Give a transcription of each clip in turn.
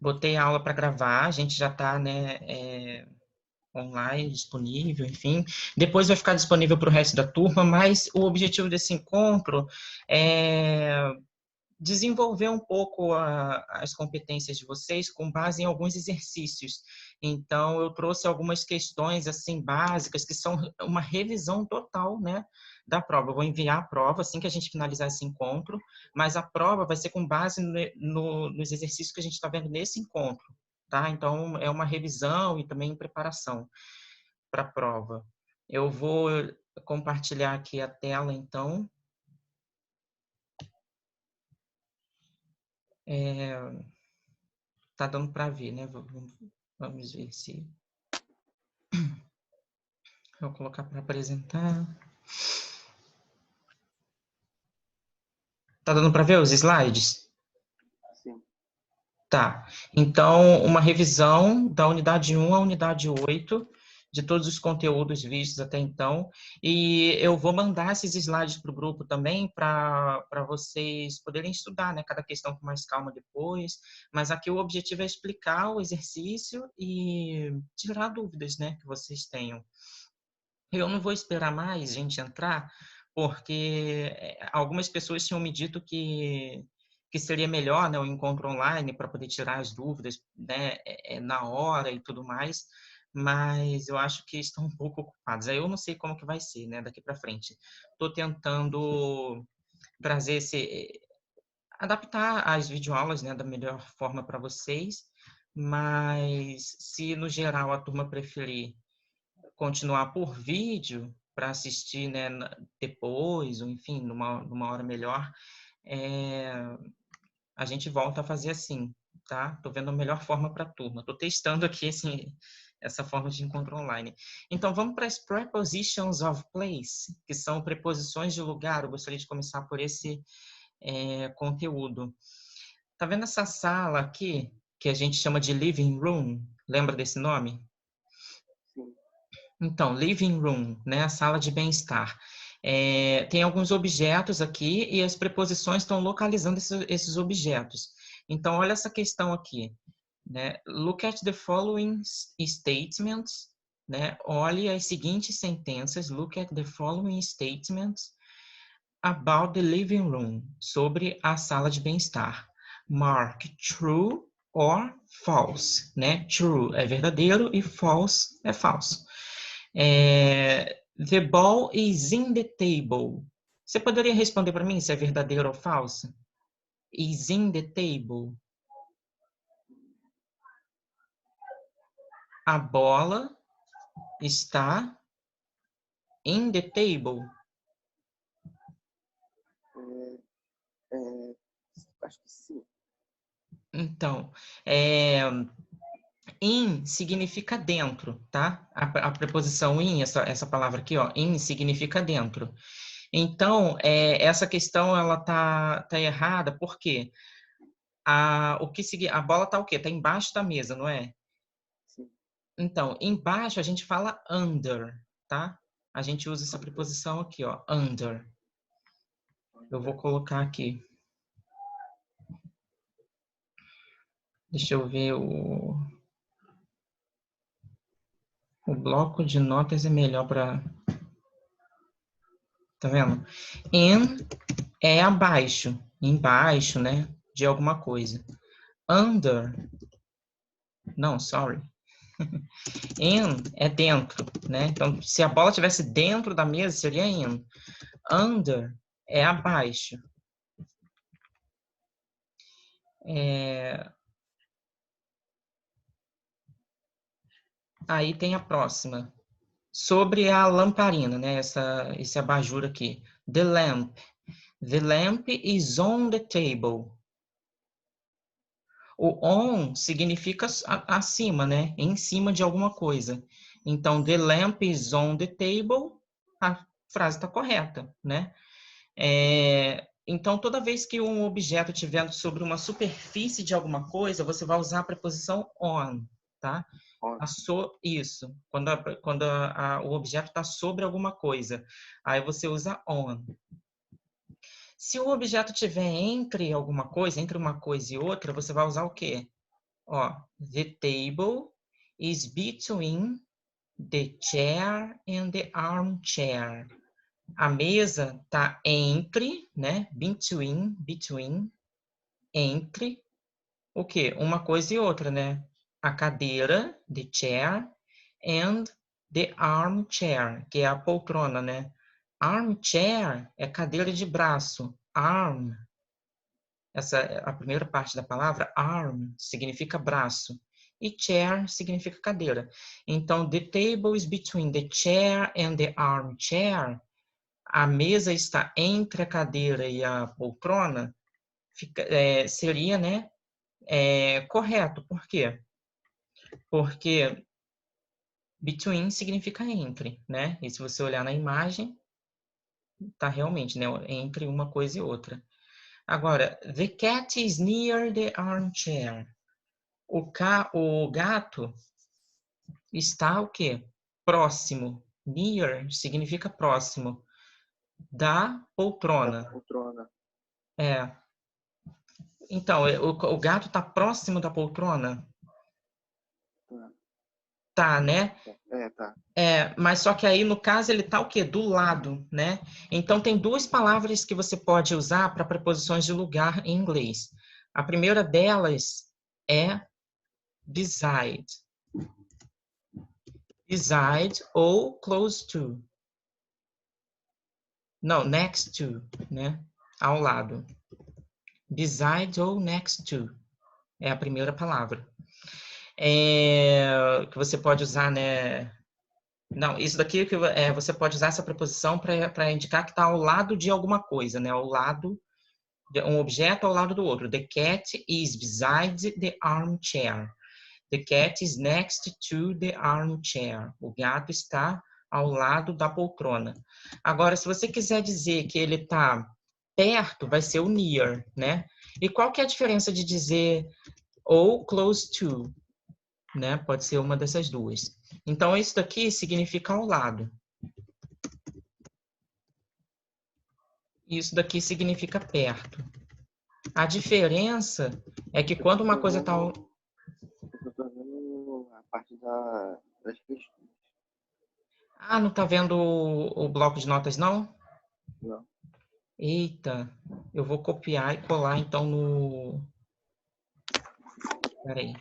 Botei a aula para gravar, a gente já está, né, online, disponível, enfim. Depois vai ficar disponível para o resto da turma, mas o objetivo desse encontro é desenvolver um pouco as competências de vocês com base em alguns exercícios. Então, eu trouxe algumas questões assim básicas que são uma revisão total, né, da prova. Eu vou enviar a prova assim que a gente finalizar esse encontro, mas a prova vai ser com base nos exercícios que a gente está vendo nesse encontro, tá? Então, é uma revisão e também preparação para a prova. Eu vou compartilhar aqui a tela, então. Tá dando para ver, né? Vamos ver se eu vou colocar para apresentar. Tá dando para ver os slides? Sim. Tá. Então, uma revisão da unidade 1 à unidade 8, de todos os conteúdos vistos até então. E eu vou mandar esses slides para o grupo também, para vocês poderem estudar, né? Cada questão com mais calma depois. Mas aqui o objetivo é explicar o exercício e tirar dúvidas, né? Que vocês tenham. Eu não vou esperar mais gente entrar, porque algumas pessoas tinham me dito que seria melhor, né, o encontro online para poder tirar as dúvidas, né, na hora e tudo mais, mas eu acho que estão um pouco ocupados. Aí eu não sei como que vai ser, né, daqui para frente. Estou tentando trazer adaptar as videoaulas, né, da melhor forma para vocês, mas se no geral a turma preferir continuar por vídeo para assistir, né, depois, ou enfim, numa hora melhor, a gente volta a fazer assim, tá? Tô vendo a melhor forma para a turma. Tô testando aqui essa forma de encontro online. Então, vamos para as prepositions of place, que são preposições de lugar. Eu gostaria de começar por esse conteúdo. Tá vendo essa sala aqui, que a gente chama de living room? Lembra desse nome? Sim. Então, living room, né, a sala de bem-estar. Tem alguns objetos aqui e as preposições estão localizando esses objetos. Então, olha essa questão aqui, né? Look at the following statements, né? Olhe as seguintes sentenças. Look at the following statements about the living room, sobre a sala de bem-estar. Mark true or false, né? True é verdadeiro e false é falso. The ball is in the table. Você poderia responder para mim se é verdadeiro ou falso? Is in the table. A bola está in the table. Acho que sim. Então, in significa dentro, tá? A preposição in, essa palavra aqui, ó, in significa dentro. Então, essa questão ela tá errada, porque a bola tá o quê? Tá embaixo da mesa, não é? Sim. Então, embaixo a gente fala under, tá? A gente usa essa preposição aqui, ó, under. Eu vou colocar aqui. Deixa eu ver o bloco de notas é melhor para... Tá vendo? In é abaixo, embaixo, né? De alguma coisa. Under, não, sorry. In é dentro, né? Então, se a bola estivesse dentro da mesa, seria in. Under é abaixo. Aí tem a próxima. Sobre a lamparina, né? Esse abajur aqui. The lamp. The lamp is on the table. O on significa acima, né? Em cima de alguma coisa. Então, the lamp is on the table, a frase está correta, né? Então, toda vez que um objeto estiver sobre uma superfície de alguma coisa, você vai usar a preposição on, tá? Isso, quando o objeto está sobre alguma coisa. Aí você usa on. Se o objeto estiver entre alguma coisa, entre uma coisa e outra, você vai usar o quê? Ó, the table is between the chair and the armchair. A mesa tá entre, né? Between, entre o quê? Uma coisa e outra, né? A cadeira, the chair, and the armchair, que é a poltrona, né? Armchair é cadeira de braço. Arm, essa é a primeira parte da palavra. Arm significa braço. E chair significa cadeira. Então, the table is between the chair and the armchair. A mesa está entre a cadeira e a poltrona. Seria, né? Correto. Por quê? Porque between significa entre, né? E se você olhar na imagem, tá realmente, né? Entre uma coisa e outra. Agora, the cat is near the armchair. O gato está o quê? Próximo. Near significa próximo da poltrona. Da poltrona. É. Então, o gato está próximo da poltrona? Tá. Tá, né? Tá. Mas só que aí, no caso, ele tá o quê? Do lado, né? Então, tem duas palavras que você pode usar para preposições de lugar em inglês. A primeira delas é beside. Beside ou close to. Não, next to, né? Ao lado. Beside ou next to. É a primeira palavra. Que você pode usar, né? Não, isso daqui que você pode usar essa preposição para indicar que está ao lado de alguma coisa, né? Ao lado de um objeto ao lado do outro. The cat is beside the armchair. The cat is next to the armchair. O gato está ao lado da poltrona. Agora, se você quiser dizer que ele está perto, vai ser o near, né? E qual que é a diferença de dizer ou close to, né? Pode ser uma dessas duas. Então, isso daqui significa ao lado. Isso daqui significa perto. A diferença é que quando uma coisa está... Eu tô vendo a parte das questões. Ah, não está vendo o bloco de notas, não? Não. Eita, eu vou copiar e colar então no... Peraí.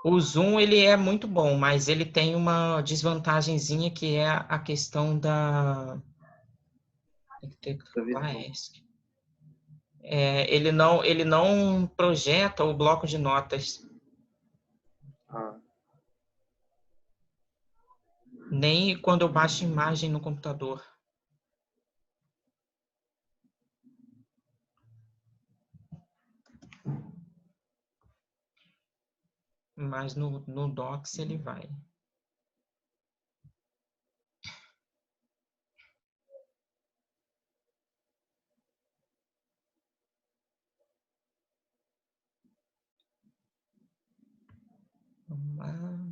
O Zoom, ele é muito bom, mas ele tem uma desvantagenzinha que é a questão da... ele não projeta o bloco de notas, nem quando eu baixo imagem no computador. Mas no Docs ele vai. Vamos lá.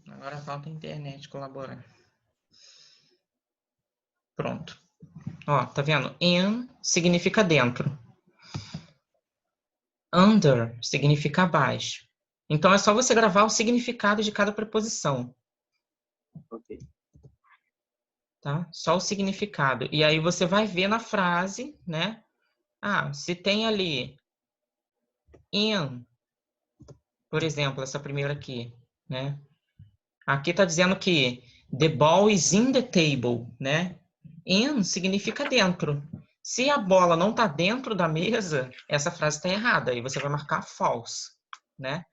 Agora falta a internet colaborar. Pronto. Ó, tá vendo? In significa dentro. Under significa abaixo. Então, é só você gravar o significado de cada preposição. Ok. Tá? Só o significado. E aí você vai ver na frase, né? Ah, se tem ali in, por exemplo, essa primeira aqui, né? Aqui tá dizendo que the ball is in the table, né? In significa dentro. Se a bola não tá dentro da mesa, essa frase está errada. Aí você vai marcar false, né?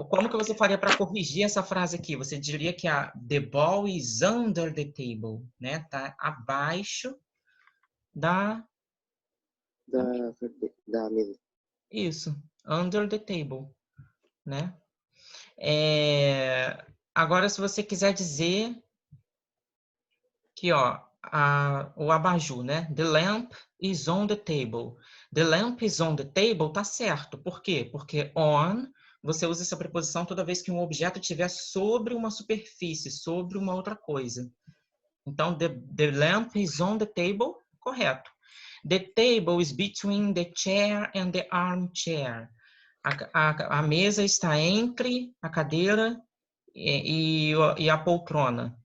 Como que você faria para corrigir essa frase aqui? Você diria que a the ball is under the table, né? Tá abaixo da mesa. Isso, under the table, né? Agora, se você quiser dizer Aqui, ó, o abajur, né? The lamp is on the table. The lamp is on the table tá certo. Por quê? Porque on, você usa essa preposição toda vez que um objeto estiver sobre uma superfície, sobre uma outra coisa. Então, the lamp is on the table, correto. The table is between the chair and the armchair. A mesa está entre a cadeira e a poltrona.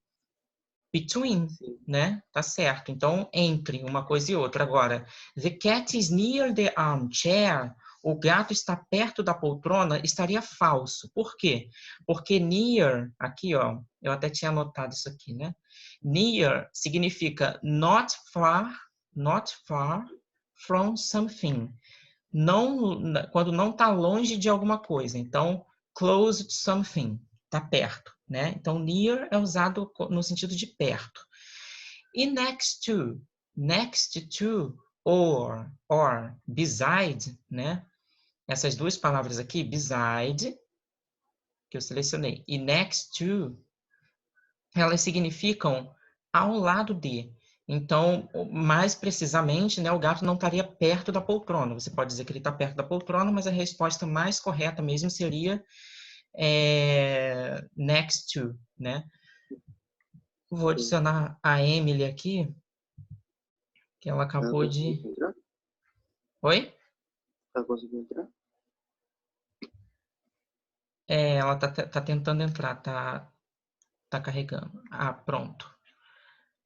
Between, Sim. né? Tá certo. Então, entre uma coisa e outra. Agora, the cat is near the armchair. O gato está perto da poltrona, estaria falso. Por quê? Porque near, aqui, ó, eu até tinha anotado isso aqui, né? Near significa not far from something. Não, quando não está longe de alguma coisa. Então, close to something, está perto, né? Então, near é usado no sentido de perto. E next to, or, beside, né? Essas duas palavras aqui, beside, que eu selecionei, e next to, elas significam ao lado de. Então, mais precisamente, né, o gato não estaria perto da poltrona. Você pode dizer que ele está perto da poltrona, mas a resposta mais correta mesmo seria next to, né? Vou adicionar a Emily aqui, que ela Tá acabou de... conseguindo entrar? Oi? Tá conseguindo entrar? Ela tá tentando entrar, tá carregando. Ah, pronto.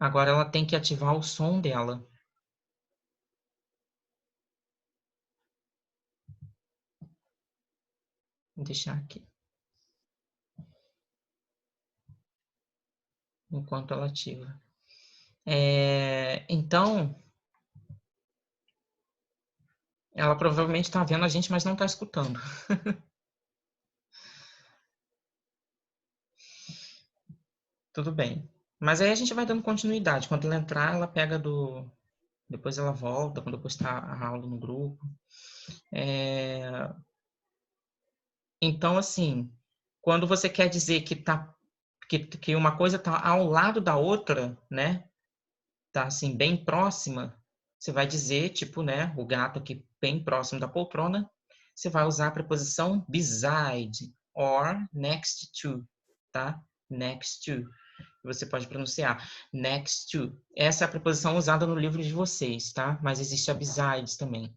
Agora ela tem que ativar o som dela. Vou deixar aqui. Enquanto ela ativa. Então, ela provavelmente está vendo a gente, mas não está escutando. Tudo bem. Mas aí a gente vai dando continuidade. Quando ela entrar, ela pega do... Depois ela volta, quando eu postar a aula no grupo. Então, assim, quando você quer dizer que uma coisa está ao lado da outra, né? Tá assim, bem próxima, você vai dizer, tipo, né? O gato aqui bem próximo da poltrona, você vai usar a preposição beside or next to, tá? Next to. Você pode pronunciar next to. Essa é a preposição usada no livro de vocês, tá? Mas existe a beside também.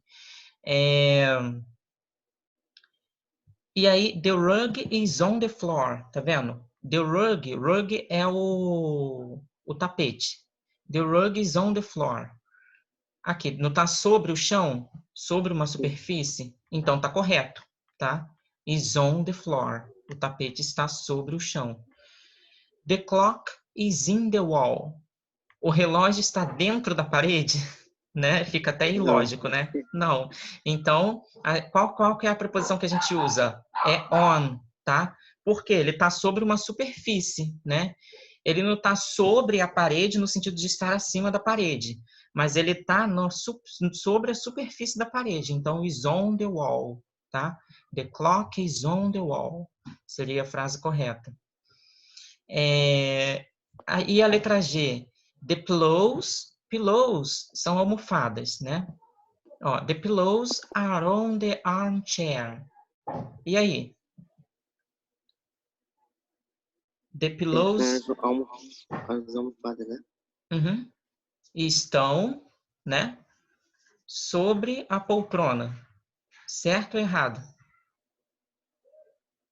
E aí, the rug is on the floor, tá vendo? The rug é o tapete. The rug is on the floor. Aqui, não tá sobre o chão? Sobre uma superfície? Então tá correto, tá? Is on the floor. O tapete está sobre o chão. The clock is in the wall. O relógio está dentro da parede, né? Fica até Não. ilógico, né? Não. Então, qual que é a preposição que a gente usa? É on, tá? Porque ele está sobre uma superfície, né? Ele não está sobre a parede no sentido de estar acima da parede, mas ele está sobre a superfície da parede. Então, is on the wall, tá? The clock is on the wall. Seria a frase correta. E a letra G? The pillows são almofadas, né? Ó, the pillows are on the armchair. E aí? The pillows As almofadas, né? Estão, né? Sobre a poltrona. Certo ou errado?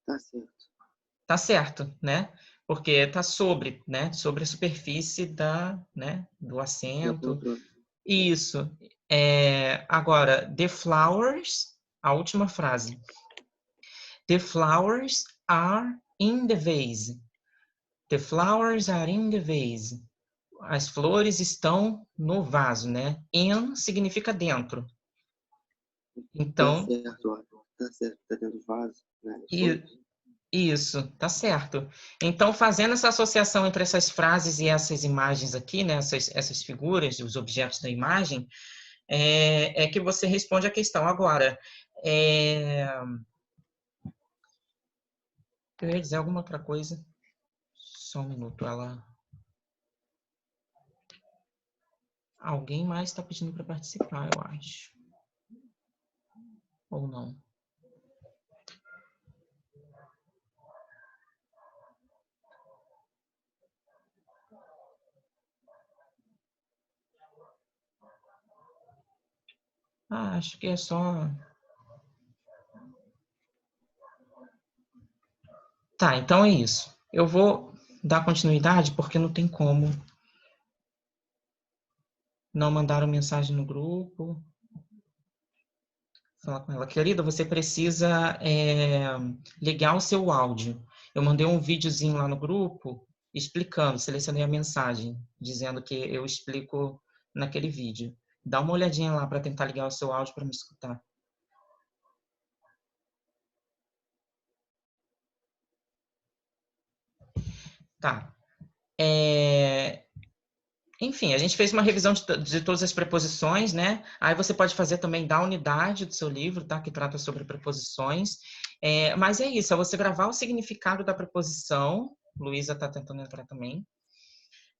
Tá certo. Tá certo, né? Porque tá sobre, né? Sobre a superfície do Da assento. poltrona. Isso. Agora, the flowers, a última frase. The flowers are in the vase. The flowers are in the vase. As flores estão no vaso, né? In significa dentro. Tá Então, certo, ó. Tá certo. Tá dentro do vaso, né? isso, tá certo. Então, fazendo essa associação entre essas frases e essas imagens aqui, né? Essas figuras, os objetos da imagem, é que você responde a questão. Agora, eu ia dizer alguma outra coisa. Só um minuto, ela... Alguém mais está pedindo para participar, eu acho. Ou não? Ah, acho que é só... Tá, então é isso. Eu vou dar continuidade porque não tem como não mandaram mensagem no grupo. Falar com ela, querida, você precisa ligar o seu áudio. Eu mandei um videozinho lá no grupo explicando, selecionei a mensagem, dizendo que eu explico naquele vídeo. Dá uma olhadinha lá para tentar ligar o seu áudio para me escutar. Tá. Enfim, a gente fez uma revisão de todas as preposições, né? Aí você pode fazer também da unidade do seu livro, tá? Que trata sobre preposições. Mas é isso, é você gravar o significado da preposição. Luísa está tentando entrar também.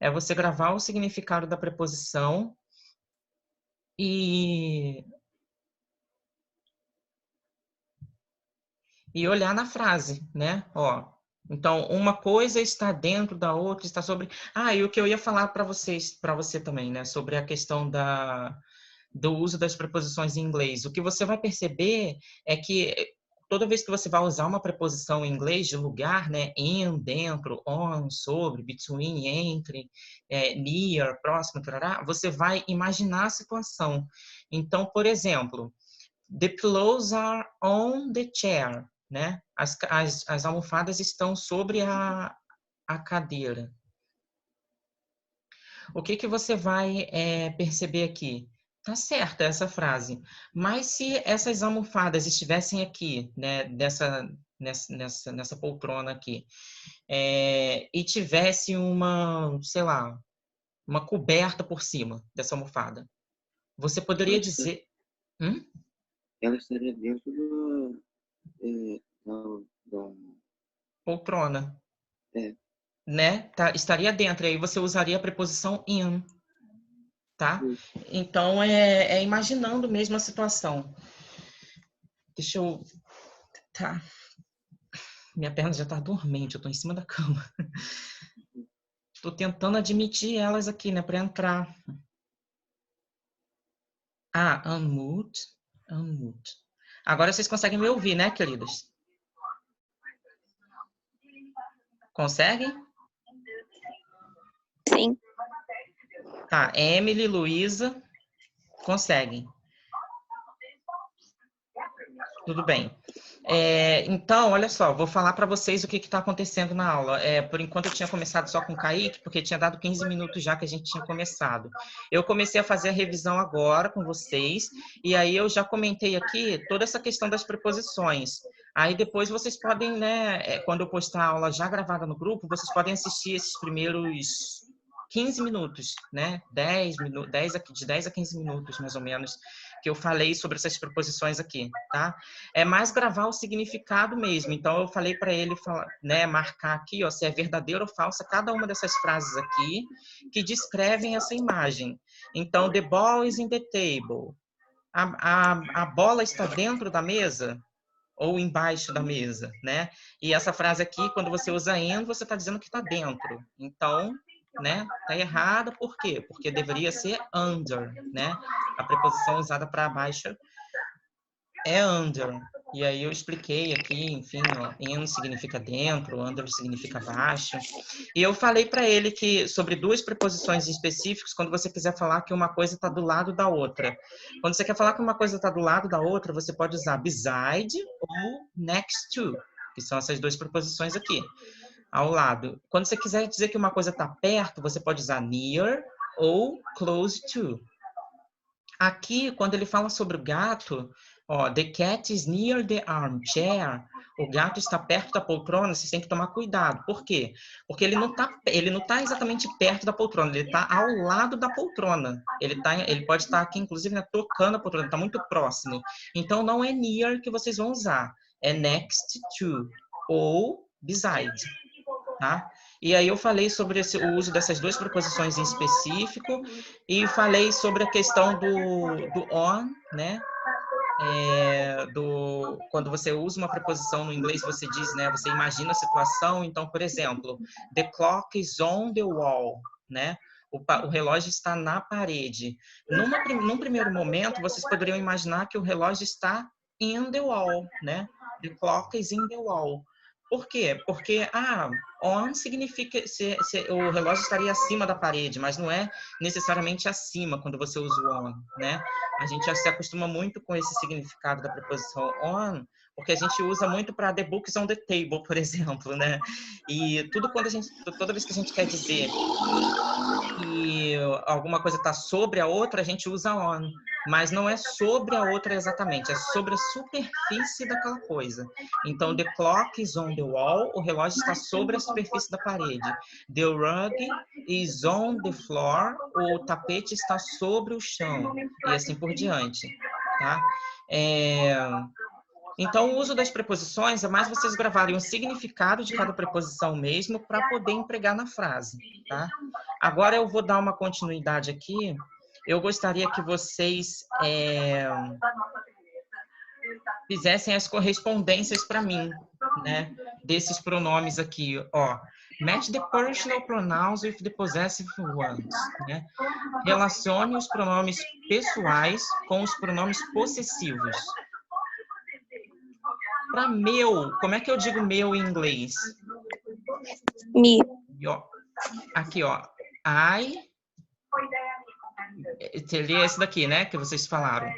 É você gravar o significado da preposição e olhar na frase, né? Ó, então, uma coisa está dentro da outra, está sobre... Ah, e o que eu ia falar para você também, né? Sobre a questão do uso das preposições em inglês. O que você vai perceber é que toda vez que você vai usar uma preposição em inglês de lugar, né, in, dentro, on, sobre, between, entre, near, próximo, tarará, você vai imaginar a situação. Então, por exemplo, the pillows are on the chair, né? As almofadas estão sobre a cadeira. O que que você vai perceber aqui? Tá certa essa frase, mas se essas almofadas estivessem aqui, né, nessa poltrona aqui, e tivesse uma, sei lá, uma coberta por cima dessa almofada, você poderia dizer... Ela estaria dentro da Poltrona, é, né? Estaria dentro, e aí você usaria a preposição in, tá? isso. Então, imaginando mesmo a situação. Deixa eu... Tá. Minha perna já tá dormente, eu tô em cima da cama. Tô tentando admitir elas aqui, né, para entrar. Ah, unmute. Unmute. Agora vocês conseguem me ouvir, né, queridas? Conseguem? Sim. Tá, Emily, Luísa, conseguem. Tudo bem. Então, olha só, vou falar para vocês o que está acontecendo na aula. Por enquanto, eu tinha começado só com o Kaique, porque tinha dado 15 minutos já que a gente tinha começado. Eu comecei a fazer a revisão agora com vocês, e aí eu já comentei aqui toda essa questão das preposições. Aí depois vocês podem, né, quando eu postar a aula já gravada no grupo, vocês podem assistir esses primeiros 15 minutos, né? 10 de 10 a 15 minutos, mais ou menos, que eu falei sobre essas preposições aqui, tá? É mais gravar o significado mesmo. Então, eu falei para ele, né, marcar aqui, ó, se é verdadeiro ou falsa cada uma dessas frases aqui que descrevem essa imagem. Então, the ball is in the table. A bola está dentro da mesa ou embaixo da mesa, né? E essa frase aqui, quando você usa in, você está dizendo que está dentro. Então, né, tá errada, por quê? Porque deveria ser under, né? A preposição usada para baixo é under. E aí eu expliquei aqui, enfim, ó, in significa dentro, under significa baixo. E eu falei para ele que sobre duas preposições específicas, quando você quiser falar que uma coisa está do lado da outra. Quando você quer falar que uma coisa está do lado da outra, você pode usar beside ou next to, que são essas duas preposições aqui, ao lado. Quando você quiser dizer que uma coisa está perto, você pode usar near ou close to. Aqui, quando ele fala sobre o gato, ó, the cat is near the armchair. O gato está perto da poltrona, vocês têm que tomar cuidado. Por quê? Porque ele não tá exatamente perto da poltrona, ele está ao lado da poltrona. Ele pode estar aqui, inclusive, né, tocando a poltrona, está muito próximo. Então, não é near que vocês vão usar, é next to ou beside, tá? E aí eu falei sobre o uso dessas duas preposições em específico e falei sobre a questão do on, né? Quando você usa uma preposição no inglês, você diz, né? Você imagina a situação. Então, por exemplo, the clock is on the wall, né? O relógio está na parede. Num primeiro momento, vocês poderiam imaginar que o relógio está in the wall, né? The clock is in the wall. Por quê? Porque on significa o relógio estaria acima da parede, mas não é necessariamente acima quando você usa o on, né? A gente já se acostuma muito com esse significado da preposição on, porque a gente usa muito para the books on the table, por exemplo, né? E toda vez que a gente quer dizer que alguma coisa está sobre a outra, a gente usa on. Mas não é sobre a outra exatamente, é sobre a superfície daquela coisa. Então, the clock is on the wall, o relógio está sobre a superfície da parede. The rug is on the floor, o tapete está sobre o chão. E assim por diante, tá? Então, o uso das preposições é mais vocês gravarem o significado de cada preposição mesmo para poder empregar na frase, tá? Agora eu vou dar uma continuidade aqui. Eu gostaria que vocês fizessem as correspondências para mim, né? Desses pronomes aqui, ó. Match the personal pronouns with the possessive ones, né? Relacione os pronomes pessoais com os pronomes possessivos. Para meu, como é que eu digo meu em inglês? Me. Aqui, ó. I. Seria esse daqui, né? Que vocês falaram.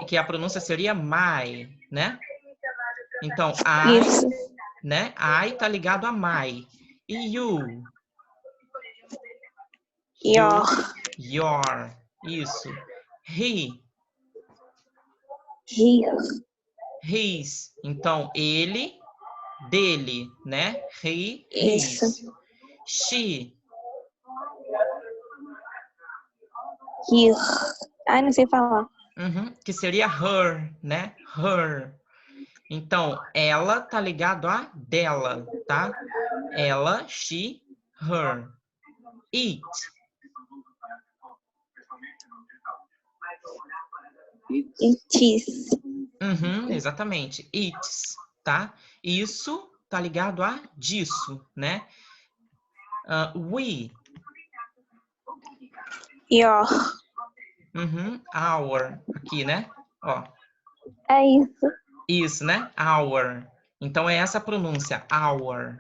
Que a pronúncia seria my, né? Então, I, Isso. né? I tá ligado a my. E you? Your. Your. Isso. He. His. His. Então, ele, dele, né? He, his. Isso. She. His. Ai, não sei falar. Que seria her, né? Her. Então, ela tá ligado a dela, tá? Ela, she, her. It. It is. Exatamente. It's, tá? Isso tá ligado a disso, né? We. Your. Our. Aqui, né? Ó. É isso. Isso, né? Our. Então, é essa a pronúncia. Our.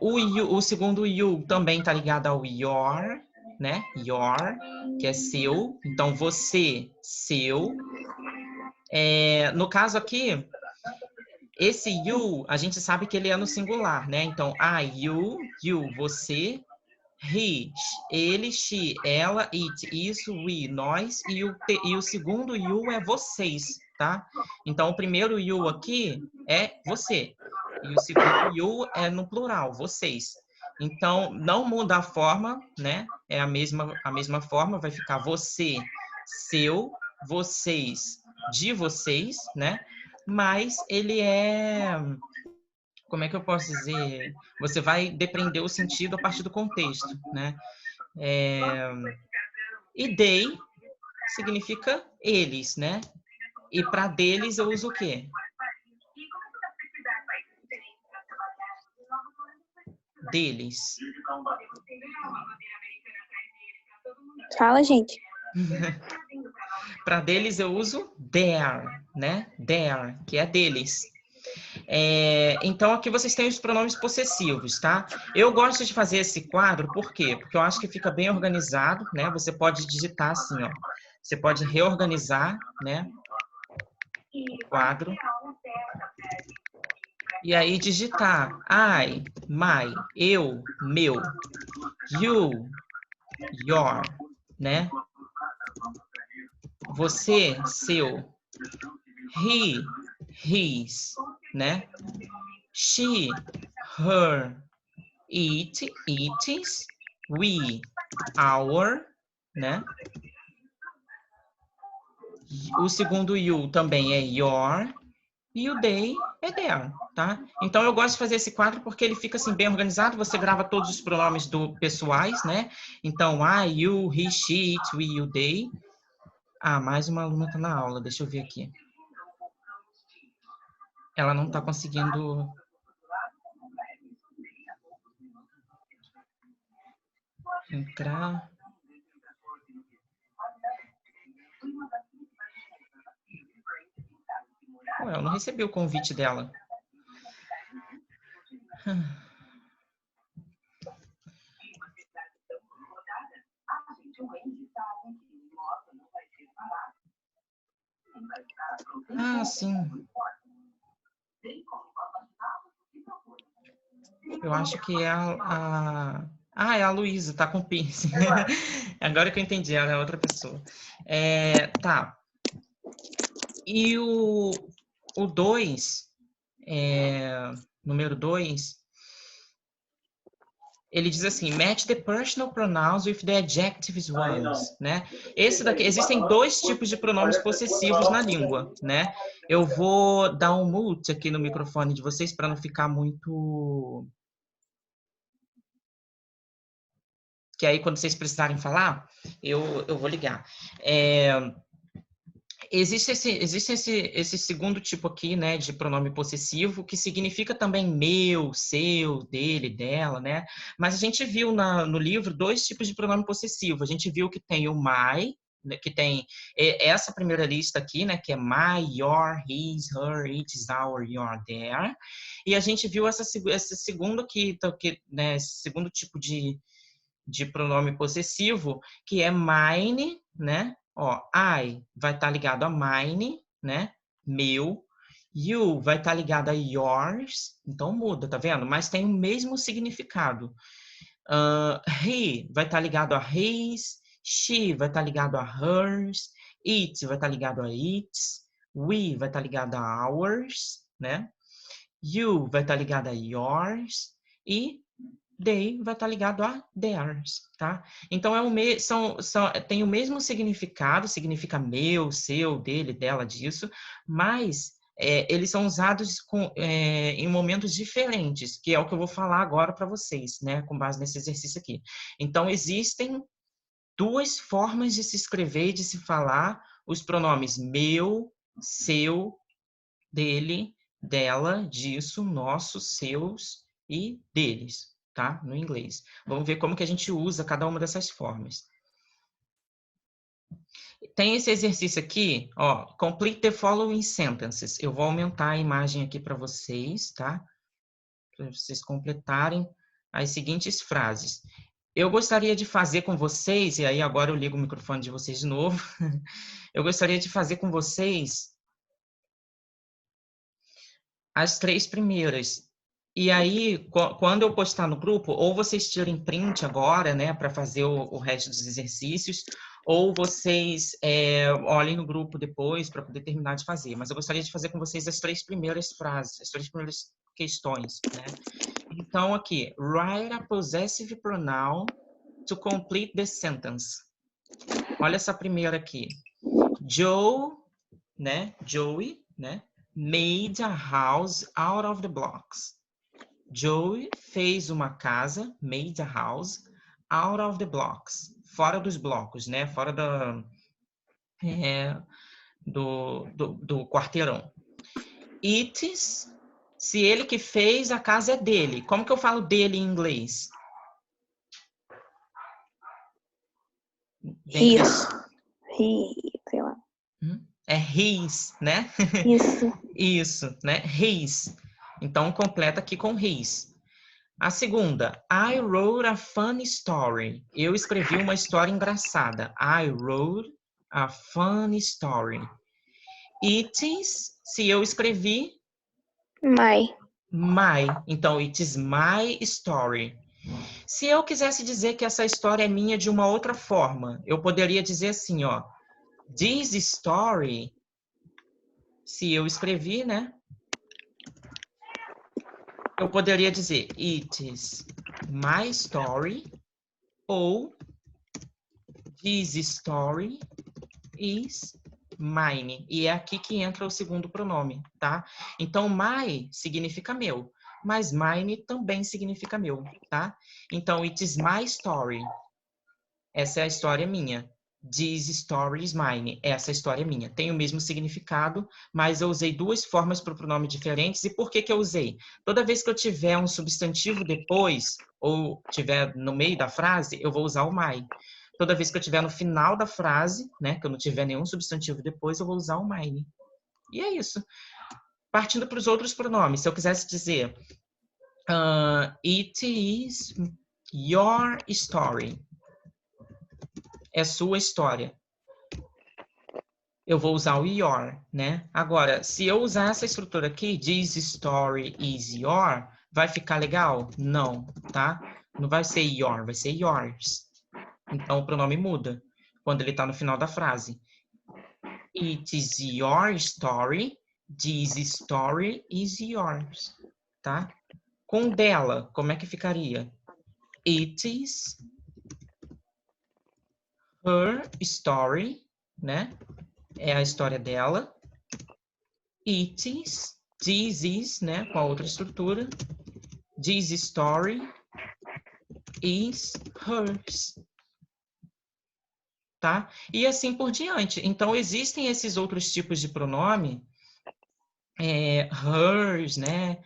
O segundo you também tá ligado ao your, né? Your, que é seu. Então, você, seu. No caso aqui, esse you, a gente sabe que ele é no singular, né? Então, you, você, he, ele, she, ela, it, isso, we, nós, e o segundo you é vocês, tá? Então, o primeiro you aqui é você, e o segundo you é no plural, vocês. Então, não muda a forma, né? É a mesma forma, vai ficar você, seu, vocês, de vocês, né? Mas ele como é que eu posso dizer? Você vai depreender o sentido a partir do contexto, né? E they significa eles, né? E para deles eu uso o quê? Deles. Fala, gente. Para deles eu uso their, né? Their, que é deles. Então, aqui vocês têm os pronomes possessivos, tá? Eu gosto de fazer esse quadro, por quê? Porque eu acho que fica bem organizado, né? Você pode digitar assim, ó. Você pode reorganizar, né? O quadro. E aí digitar I, my, eu, meu, you, your, né? Você, seu, he, his, né? She, her, it, its, we, our, né? O segundo you também é your, e o they é there, tá? Então, eu gosto de fazer esse quadro porque ele fica assim bem organizado, você grava todos os pronomes pessoais, né? Então, I, you, he, she, it, we, you, they. Ah, mais uma aluna está na aula, deixa eu ver aqui. Ela não está conseguindo... entrar... Ué, eu não recebi o convite dela. Ah, sim. Eu acho que é Ah, é a Luísa, tá com piercing. Agora que eu entendi, ela é outra pessoa. Tá. E o 2, número 2, ele diz assim, match the personal pronouns with the adjectives ones, né? Esse daqui, existem 2 tipos de pronomes possessivos na língua, né? Eu vou dar um mute aqui no microfone de vocês para não ficar muito... Que aí, quando vocês precisarem falar, eu vou ligar. Existe esse segundo tipo aqui, né, de pronome possessivo, que significa também meu, seu, dele, dela, né? Mas a gente viu no livro 2 tipos de pronome possessivo. A gente viu que tem o my, né, que tem essa primeira lista aqui, né, que é my, your, his, her, its, our, your, their. E a gente viu esse segundo aqui, né, esse segundo tipo de pronome possessivo, que é mine, né? Ó, I vai estar ligado a mine, né? Meu. You vai estar ligado a yours. Então muda, tá vendo? Mas tem o mesmo significado. He vai estar ligado a his. She vai estar ligado a hers. It vai estar ligado a its. We vai estar ligado a ours, né? You vai estar ligado a yours. E they vai estar ligado a theirs, tá? Então, tem o mesmo significado, significa meu, seu, dele, dela, disso, mas eles são usados em momentos diferentes, que é o que eu vou falar agora para vocês, né? Com base nesse exercício aqui. Então, existem 2 formas de se escrever e de se falar os pronomes meu, seu, dele, dela, disso, nossos, seus e deles, tá? No inglês. Vamos ver como que a gente usa cada uma dessas formas. Tem esse exercício aqui, ó, complete the following sentences. Eu vou aumentar a imagem aqui para vocês, tá? Para vocês completarem as seguintes frases. Eu gostaria de fazer com vocês, e aí agora eu ligo o microfone de vocês de novo. Eu gostaria de fazer com vocês as 3 primeiras. E aí, quando eu postar no grupo, ou vocês tirem print agora, né, para fazer o resto dos exercícios, ou vocês olhem no grupo depois para poder terminar de fazer. Mas eu gostaria de fazer com vocês as 3 primeiras frases, as 3 primeiras questões, né? Então, aqui, write a possessive pronoun to complete the sentence. Olha essa primeira aqui. Joe, né, Joey, né, made a house out of the blocks. Joey fez uma casa, made a house, out of the blocks. Fora dos blocos, né? Fora do quarteirão. It is, se ele que fez, a casa é dele. Como que eu falo dele em inglês? He, sei lá. É his, né? Isso. Isso, né? His. Então, completa aqui com his. A segunda, I wrote a funny story. Eu escrevi uma história engraçada. I wrote a funny story. It is, se eu escrevi, My. Então, it is my story. Se eu quisesse dizer que essa história é minha de uma outra forma, eu poderia dizer assim, ó. This story, se eu escrevi, né? Eu poderia dizer, it is my story, ou this story is mine. E é aqui que entra o segundo pronome, tá? Então, my significa meu, mas mine também significa meu, tá? Então, it is my story. Essa é a história minha. This story is mine. Essa história é minha. Tem o mesmo significado, mas eu usei duas formas para o pronome diferentes. E por que que eu usei? Toda vez que eu tiver um substantivo depois, ou tiver no meio da frase, eu vou usar o my. Toda vez que eu tiver no final da frase, né, que eu não tiver nenhum substantivo depois, eu vou usar o mine. E é isso. Partindo para os outros pronomes, se eu quisesse dizer it is your story. É sua história. Eu vou usar o your, né? Agora, se eu usar essa estrutura aqui, this story is your, vai ficar legal? Não, tá? Não vai ser your, vai ser yours. Então, o pronome muda quando ele está no final da frase. It is your story, this story is yours, tá? Com dela, como é que ficaria? It is her story, né? É a história dela. It is, this is, né? Com a outra estrutura. This story is hers. Tá? E assim por diante. Então, existem esses outros tipos de pronome, hers, né?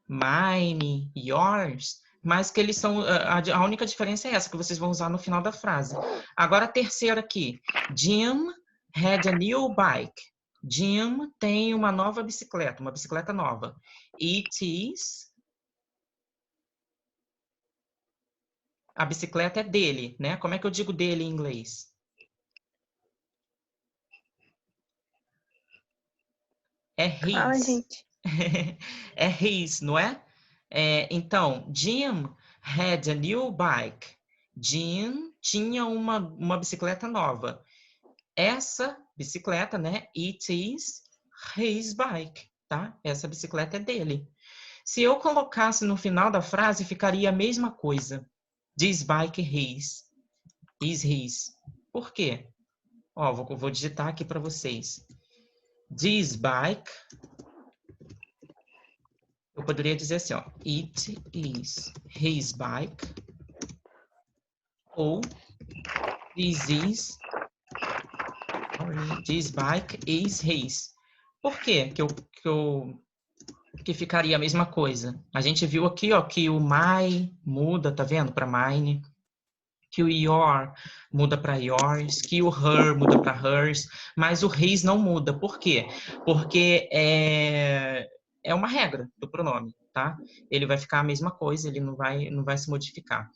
Mine, yours, mas que eles são, a única diferença é essa, que vocês vão usar no final da frase. Agora, a terceira aqui. Jim had a new bike. Jim tem uma nova bicicleta, uma bicicleta nova. It is... A bicicleta é dele, né? Como é que eu digo dele em inglês? É Fala, his. gente. É his, não é? Então, Jim had a new bike. Jim tinha uma bicicleta nova. Essa bicicleta, né? It is his bike, tá? Essa bicicleta é dele. Se eu colocasse no final da frase, ficaria a mesma coisa. This bike is his. Por quê? Ó, vou digitar aqui para vocês. This bike, eu poderia dizer assim, ó. It is his bike. Ou this bike is his. Por quê que ficaria a mesma coisa? A gente viu aqui, ó, que o my muda, tá vendo? Para mine. Que o your muda para yours, que o her muda para hers, mas o his não muda. Por quê? Porque é uma regra do pronome, tá? Ele vai ficar a mesma coisa, ele não vai se modificar.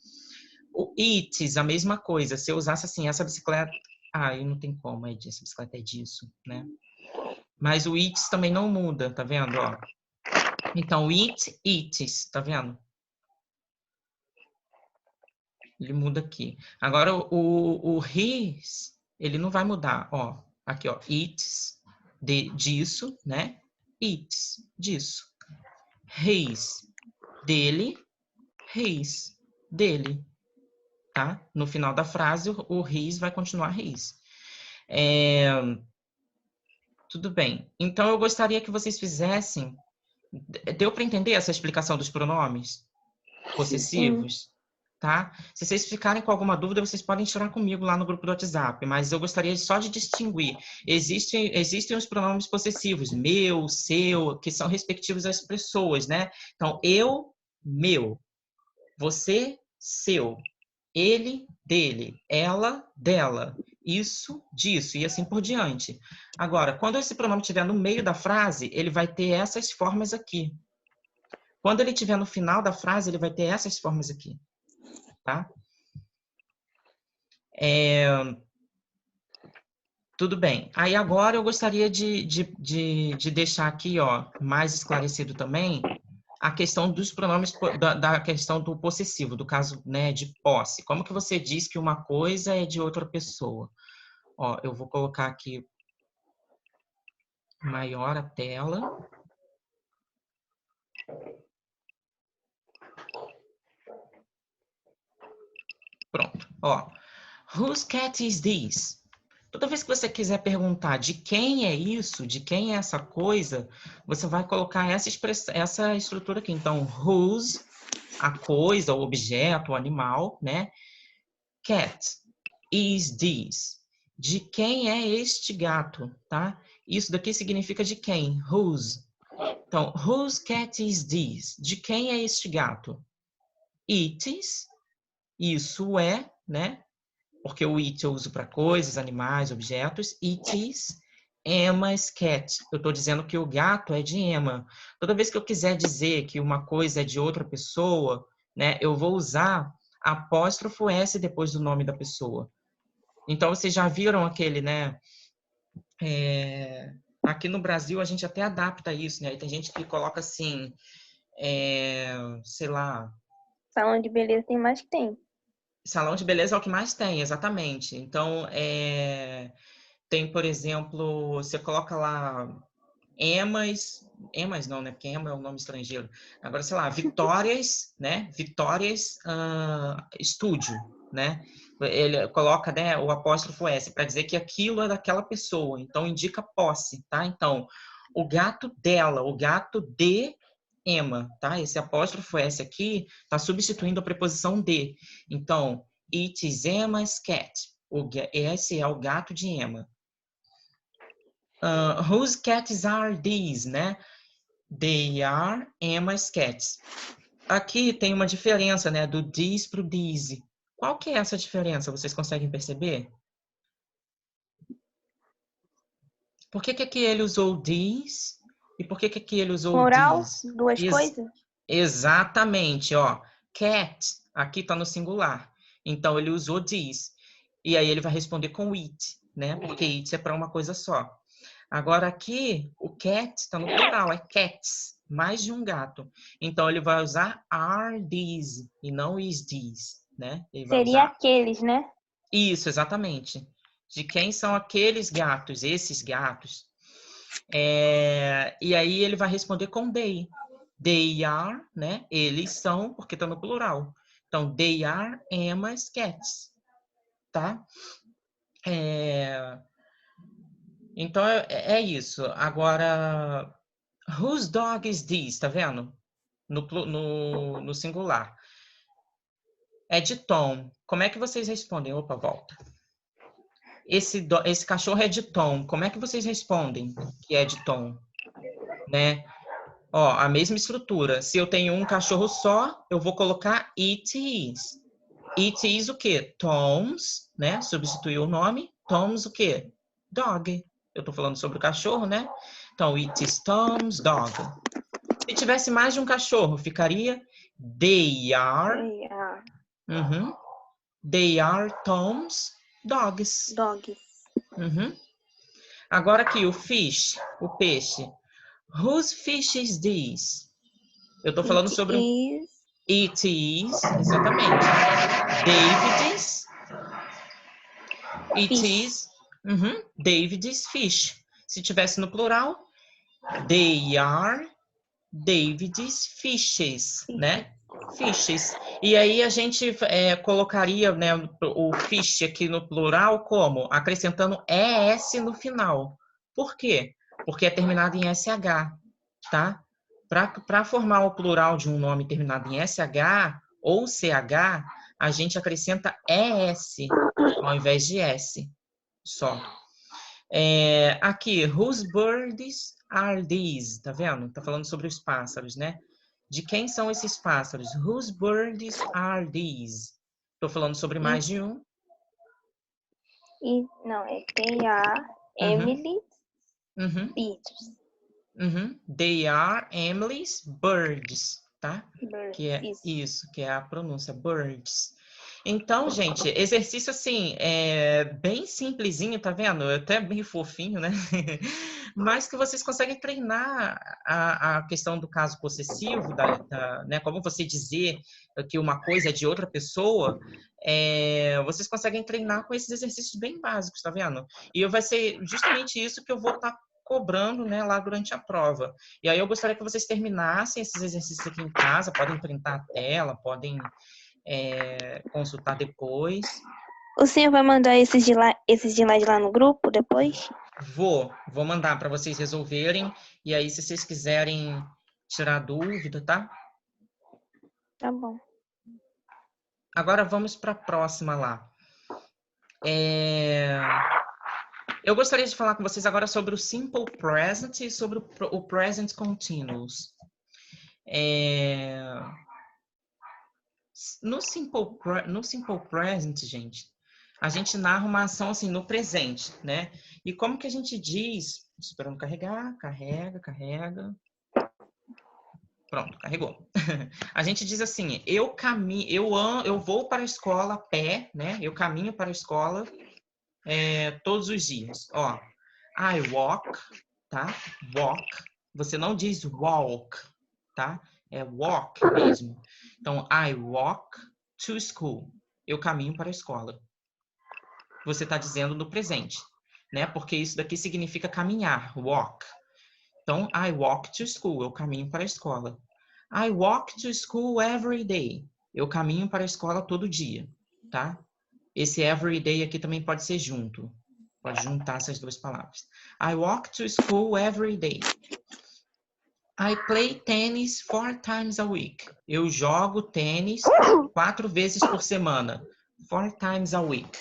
O it, a mesma coisa. Se eu usasse assim, essa bicicleta... Ah, aí não tem como, essa bicicleta é disso, né? Mas o it também não muda, tá vendo? Ó. Então, it, ites, tá vendo? Ele muda aqui. Agora, o his, ele não vai mudar. Ó, aqui, ó. It's, disso, né? It's, disso. His, dele. His, dele. Tá? No final da frase, o his vai continuar his. Tudo bem. Então, eu gostaria que vocês fizessem... Deu para entender essa explicação dos pronomes possessivos? Tá? Se vocês ficarem com alguma dúvida, vocês podem tirar comigo lá no grupo do WhatsApp, mas eu gostaria só de distinguir. Existem os pronomes possessivos, meu, seu, que são respectivos às pessoas, né? Então, eu, meu, você, seu, ele, dele, ela, dela, isso, disso, e assim por diante. Agora, quando esse pronome estiver no meio da frase, ele vai ter essas formas aqui. Quando ele estiver no final da frase, ele vai ter essas formas aqui. Tá? Tudo bem. Aí agora eu gostaria de deixar aqui, ó, mais esclarecido também a questão dos pronomes, da questão do possessivo, do caso, né, de posse. Como que você diz que uma coisa é de outra pessoa? Ó, eu vou colocar aqui maior a tela. Pronto. Ó, whose cat is this? Toda vez que você quiser perguntar de quem é isso, de quem é essa coisa, você vai colocar essa estrutura aqui. Então, whose, a coisa, o objeto, o animal, né? Cat is this. De quem é este gato, tá? Isso daqui significa de quem? Whose. Então, whose cat is this? De quem é este gato? It is. Isso é, né? Porque o it eu uso para coisas, animais, objetos. It is Emma's cat. Eu estou dizendo que o gato é de Emma. Toda vez que eu quiser dizer que uma coisa é de outra pessoa, né, eu vou usar apóstrofo S depois do nome da pessoa. Então, vocês já viram aquele, né? Aqui no Brasil, a gente até adapta isso, né? Tem gente que coloca assim, sei lá... Salão de beleza tem mais que tem. Salão de beleza é o que mais tem, exatamente. Então, tem, por exemplo, você coloca lá Emas não, né? Porque Ema é um nome estrangeiro. Agora, sei lá, Vitórias, né? Vitórias Estúdio, né? Ele coloca, né, o apóstrofo S para dizer que aquilo é daquela pessoa. Então, indica posse, tá? Então, o gato dela, o gato de Emma, tá? Esse apóstrofo S aqui está substituindo a preposição de. Então, it is Emma's cat. Esse é o gato de Emma. Whose cats are these, né? They are Emma's cats. Aqui tem uma diferença, né? Do these para o these. Qual que é essa diferença? Vocês conseguem perceber? Por que aqui ele usou these? E por que aqui ele usou Plural, these? duas coisas. Exatamente, ó. Cat, aqui está no singular. Então, ele usou these. E aí ele vai responder com it, né? Porque it é para uma coisa só. Agora aqui, o cat está no plural, é cats, mais de um gato. Então, ele vai usar are these e não is these, né? Ele vai Seria usar... aqueles, né? Isso, exatamente. De quem são aqueles gatos, esses gatos. E aí ele vai responder com they. They are, né? Eles são, porque está no plural. Então, they are Emma's cats, tá? Então, é isso. Agora, whose dog is this? Tá vendo? No singular. É de Tom. Como é que vocês respondem? Opa, volta. Esse cachorro é de Tom. Como é que vocês respondem que é de Tom? Né? Ó, a mesma estrutura. Se eu tenho um cachorro só, eu vou colocar it is. It is o quê? Tom's, né? Substituiu o nome. Tom's o quê? Dog. Eu tô falando sobre o cachorro, né? Então, it is Tom's dog. Se tivesse mais de um cachorro, ficaria they are. They are Tom's dogs. Dogs. Agora aqui, o fish, o peixe. Whose fish is this? Eu tô falando sobre... It is, exatamente. David's. It is. David's fish. Se tivesse no plural, they are David's fishes, né? Fishes. E aí a gente colocaria, né, o fish aqui no plural como? Acrescentando ES no final. Por quê? Porque é terminado em SH, tá? Para formar o plural de um nome terminado em SH ou CH, a gente acrescenta ES ao invés de S só. Aqui, whose birds are these? Tá vendo? Tá falando sobre os pássaros, né? De quem são esses pássaros? Whose birds are these? Tô falando sobre mais de um. Não, they are Emily's birds. They are Emily's birds, tá? Birds, Que é isso, que é a pronúncia, birds. Então, gente, exercício assim, bem simplesinho, tá vendo? Até bem fofinho, né? Mas que vocês conseguem treinar a questão do caso possessivo, né? Como você dizer que uma coisa é de outra pessoa, vocês conseguem treinar com esses exercícios bem básicos, tá vendo? E vai ser justamente isso que eu vou estar cobrando, né, lá durante a prova. E aí eu gostaria que vocês terminassem esses exercícios aqui em casa, podem printar a tela, podem consultar depois. O senhor vai mandar esses de lá no grupo depois? Vou mandar para vocês resolverem. E aí, se vocês quiserem tirar dúvida, tá? Tá bom. Agora vamos para a próxima lá. Eu gostaria de falar com vocês agora sobre o Simple Present e sobre o Present Continuous. No Simple Present, gente, a gente narra uma ação assim no presente, né? E como que a gente diz? Esperando carregar, carrega. Pronto, carregou. A gente diz assim: eu vou para a escola a pé, né? Eu caminho para a escola todos os dias. Ó, I walk, tá? Walk. Você não diz walk, tá? É walk mesmo. Então, I walk to school. Eu caminho para a escola. Você está dizendo no presente, né? Porque isso daqui significa caminhar, walk. Então, I walk to school. Eu caminho para a escola. I walk to school every day. Eu caminho para a escola todo dia, tá? Esse every day aqui também pode ser junto. Pode juntar essas duas palavras. I walk to school every day. I play tennis 4 times a week. Eu jogo tênis 4 vezes por semana. 4 times a week.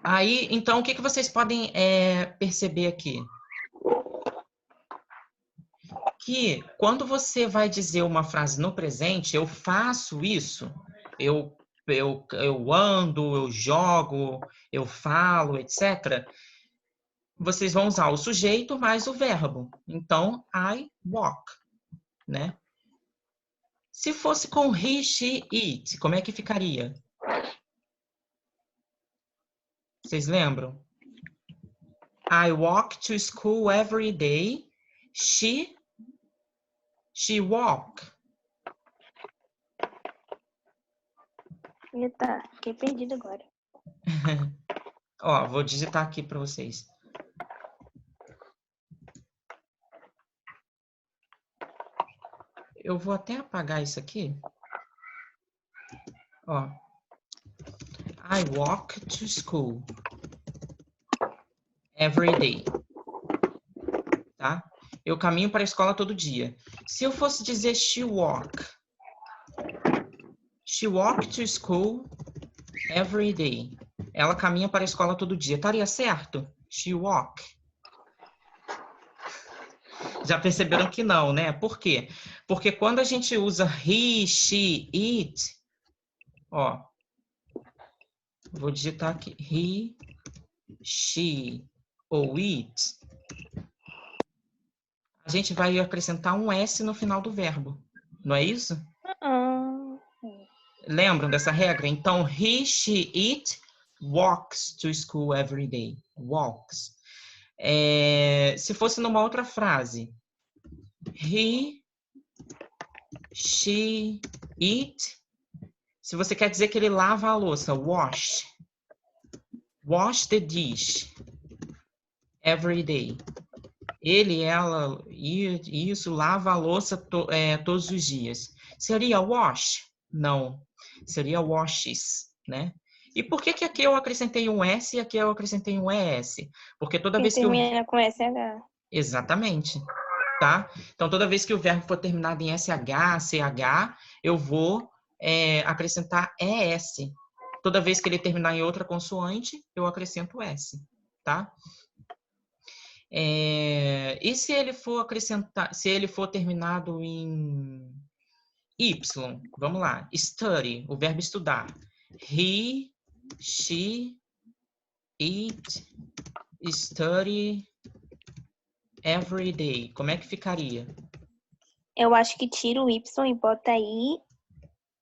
Aí, então, o que vocês podem perceber aqui? Que quando você vai dizer uma frase no presente, eu faço isso, eu ando, eu jogo, eu falo, etc. Vocês vão usar o sujeito mais o verbo. Então, I walk, né? Se fosse com he, she, it, como é que ficaria? Vocês lembram? I walk to school every day. She walk. Eita, fiquei perdido agora. Ó, vou digitar aqui para vocês. Eu vou até apagar isso aqui. Ó. I walk to school every day. Tá? Eu caminho para a escola todo dia. Se eu fosse dizer she walk to school every day. Ela caminha para a escola todo dia. Estaria certo? She walk. Já perceberam que não, né? Por quê? Porque quando a gente usa he, she, it, ó, vou digitar aqui, he, she ou it, a gente vai acrescentar um S no final do verbo. Não é isso? Lembram dessa regra? Então, he, she, it walks to school every day. Walks. Se fosse numa outra frase, he, she, it. Se você quer dizer que ele lava a louça, wash. Wash the dish every day. Ele, ela, isso, lava a louça todos os dias. Seria wash? Não. Seria washes, né? E por que aqui eu acrescentei um S e aqui eu acrescentei um ES? Porque toda vez que eu... termina com SH. Exatamente. Tá? Então, toda vez que o verbo for terminado em SH, CH, eu vou acrescentar ES. Toda vez que ele terminar em outra consoante, eu acrescento S, tá? E se ele for terminado em Y, vamos lá, study, o verbo estudar. He, she, it, study every day. Como é que ficaria? Eu acho que tira o Y e bota I,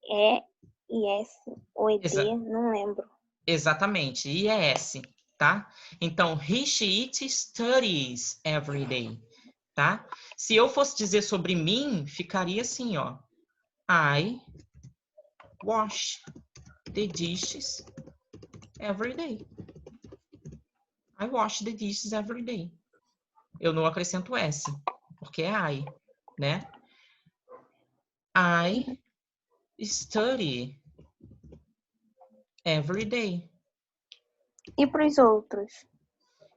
E e S ou ED, não lembro. Exatamente, IES, tá? Então, he, she, it studies every day, tá? Se eu fosse dizer sobre mim, ficaria assim, ó. I wash the dishes every day. I wash the dishes every day. Eu não acrescento S, porque é I, né? I study every day. E para os outros?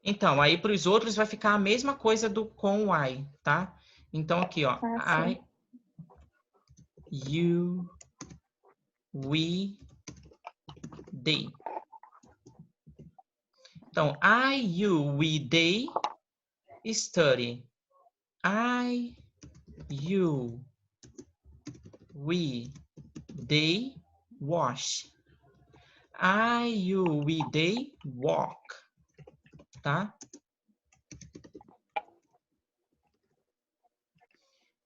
Então, aí para os outros vai ficar a mesma coisa do com o I, tá? Então, aqui, ó. Ah, sim. I, you, we, they. Então, I, you, we, they, study. I, you, we, they, wash. I, you, we, they, walk. Tá?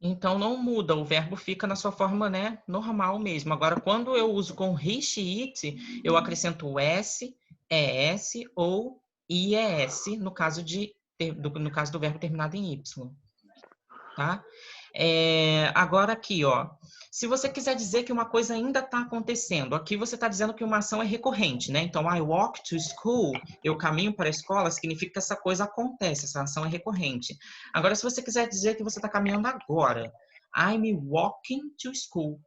Então, não muda, o verbo fica na sua forma, né, normal mesmo. Agora, quando eu uso com he, she, it, eu acrescento o S, ES ou IES, no caso do verbo terminado em Y. Tá? Agora aqui, ó. Se você quiser dizer que uma coisa ainda está acontecendo, aqui você está dizendo que uma ação é recorrente, né? Então, I walk to school, eu caminho para a escola, significa que essa coisa acontece, essa ação é recorrente. Agora, se você quiser dizer que você está caminhando agora, I'm walking to school.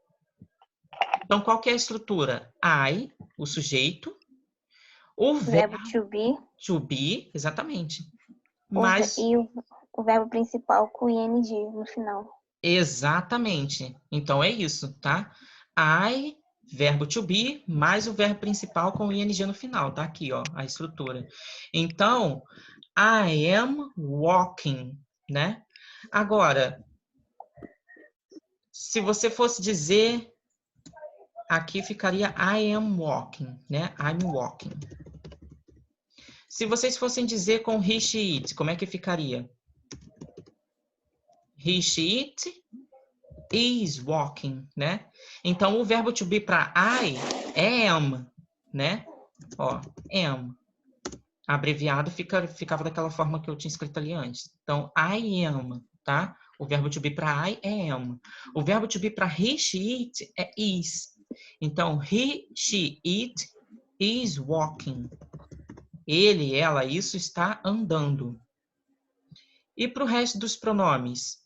Então, qual que é a estrutura? I, o sujeito, o verbo to be, exatamente. Mas e o verbo principal com ing no final. exatamente. Então é isso, tá? I, verbo to be, mais o verbo principal com ing no final, tá? Aqui, ó, a estrutura. Então, I am walking, né? Agora, se você fosse dizer, aqui ficaria I am walking, né? I'm walking. Se vocês fossem dizer com he, she, it, como é que ficaria? He, she, it is walking, né? Então, o verbo to be para I é am, né? Ó, am. Abreviado ficava daquela forma que eu tinha escrito ali antes. Então, I am, tá? O verbo to be para I é am. O verbo to be para he, she, it é is. Então, he, she, it is walking. Ele, ela, isso está andando. E para o resto dos pronomes?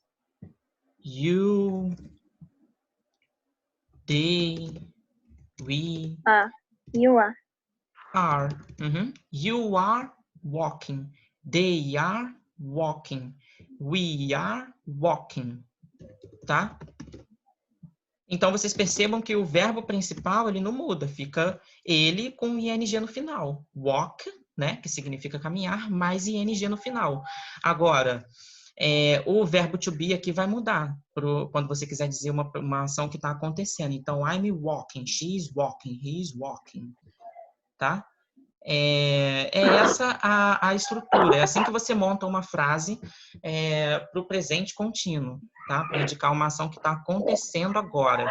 You, they, we, you are. Are. You are walking. They are walking. We are walking. Tá? Então, vocês percebam que o verbo principal, ele não muda. Fica ele com ing no final. Walk, né? Que significa caminhar, mais ing no final. Agora, o verbo to be aqui vai mudar quando você quiser dizer uma ação que está acontecendo. Então, I'm walking, she's walking, he's walking. Tá? Essa a estrutura. É assim que você monta uma frase para o presente contínuo, tá? Para indicar uma ação que está acontecendo agora.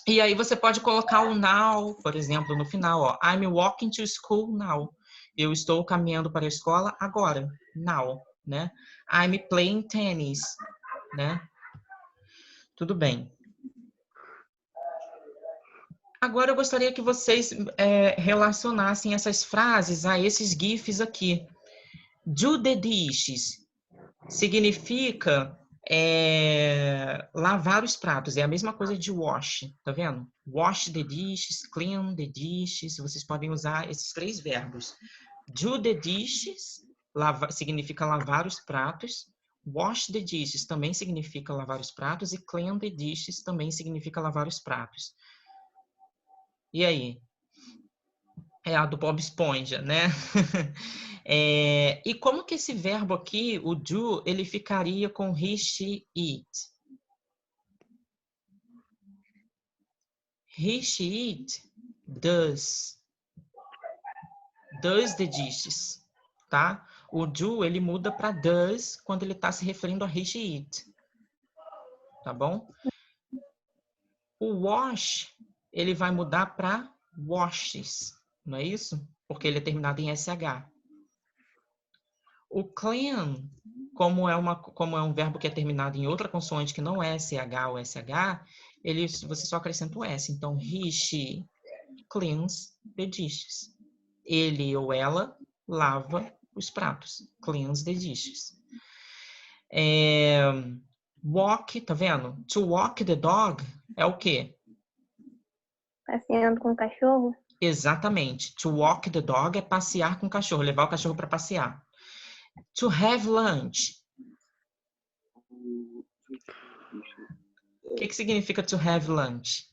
E aí você pode colocar o now, por exemplo, no final. Ó, I'm walking to school now. Eu estou caminhando para a escola agora. Now, né? I'm playing tennis, né? Tudo bem. Agora eu gostaria que vocês relacionassem essas frases a esses GIFs aqui. Do the dishes significa lavar os pratos. É a mesma coisa de wash, tá vendo? Wash the dishes, clean the dishes. Vocês podem usar esses 3 verbos. Do the dishes significa lavar os pratos. Wash the dishes também significa lavar os pratos. E clean the dishes também significa lavar os pratos. E aí? É a do Bob Esponja, né? E como que esse verbo aqui, o do, ele ficaria com he, she, it? He, she, it does. Does the dishes, tá? O do, ele muda para does quando ele está se referindo a he, she, it. Tá bom? O wash, ele vai mudar para washes, não é isso? Porque ele é terminado em SH. O clean, como é um verbo que é terminado em outra consoante que não é SH ou SH, você só acrescenta o S. Então, he, she cleans the dishes. Ele ou ela lava os pratos. Cleans the dishes. Walk, tá vendo? To walk the dog é o quê? Passeando com o cachorro? Exatamente. To walk the dog é passear com o cachorro, levar o cachorro para passear. To have lunch. O que significa to have lunch?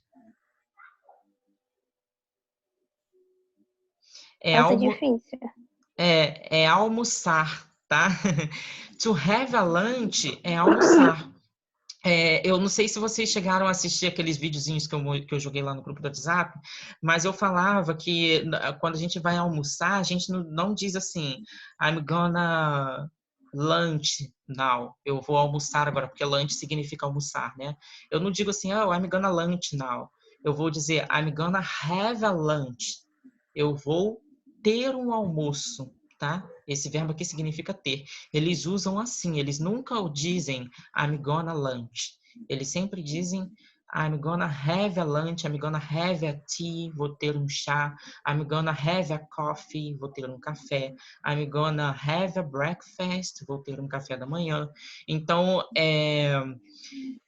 Essa é difícil. É almoçar, tá? To have a lunch é almoçar. Eu não sei se vocês chegaram a assistir aqueles videozinhos que eu joguei lá no grupo do WhatsApp, mas eu falava que quando a gente vai almoçar, a gente não diz assim, I'm gonna lunch now. Eu vou almoçar agora, porque lunch significa almoçar, né? Eu não digo assim, oh, I'm gonna lunch now. Eu vou dizer, I'm gonna have a lunch. Eu vou ter um almoço, tá? Esse verbo aqui significa ter. Eles usam assim, eles nunca o dizem I'm gonna lunch. Eles sempre dizem I'm gonna have a lunch, I'm gonna have a tea, vou ter um chá. I'm gonna have a coffee, vou ter um café. I'm gonna have a breakfast, vou ter um café da manhã. Então,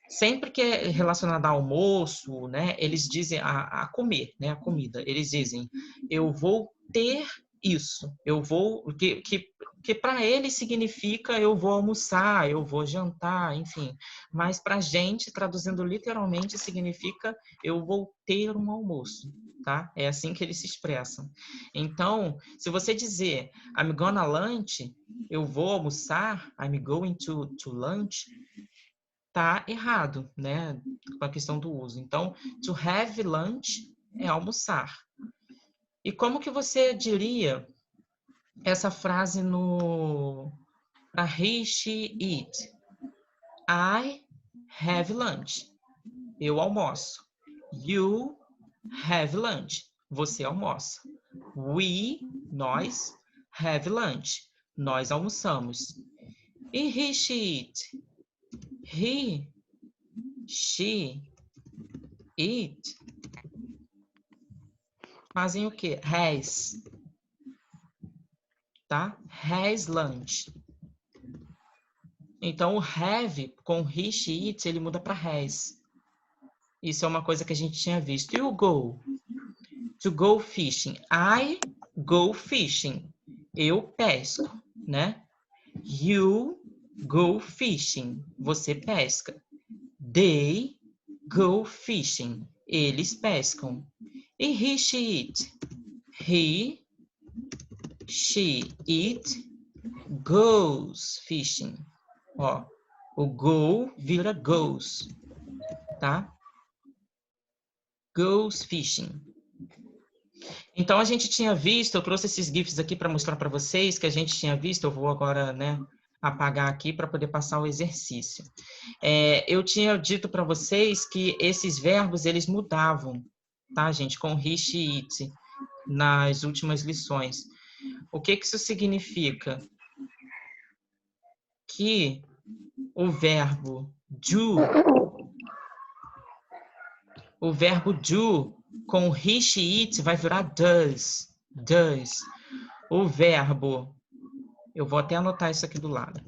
sempre que é relacionado ao almoço, né, eles dizem a comer, né, a comida. Eles dizem, eu vou ter isso. Eu vou que para eles significa eu vou almoçar, eu vou jantar, enfim. Mas para a gente, traduzindo literalmente, significa eu vou ter um almoço, tá? É assim que eles se expressam. Então, se você dizer I'm gonna lunch, eu vou almoçar, I'm going to lunch, tá errado, né? Com a questão do uso. Então, to have lunch é almoçar. E como que você diria essa frase para he, she, eat? I have lunch. Eu almoço. You have lunch. Você almoça. We, nós, have lunch. Nós almoçamos. E he, she, eat? He, she, eat. Fazem o quê? Has. Tá? Has lunch. Então, o have com he, she, it, ele muda para has. Isso é uma coisa que a gente tinha visto. E o go? To go fishing. I go fishing. Eu pesco, né? You go fishing. Você pesca. They go fishing. Eles pescam. E he, she, it? He, she, it goes fishing. Ó, o go vira goes, tá? Goes fishing. Então, a gente tinha visto, eu trouxe esses GIFs aqui para mostrar para vocês que a gente tinha visto, eu vou agora, né, apagar aqui para poder passar o exercício. Eu tinha dito para vocês que esses verbos, eles mudavam, tá, gente? Com he, she, it, nas últimas lições. O que isso significa? Que o verbo do com he, she, it vai virar does. Does. O verbo, eu vou até anotar isso aqui do lado.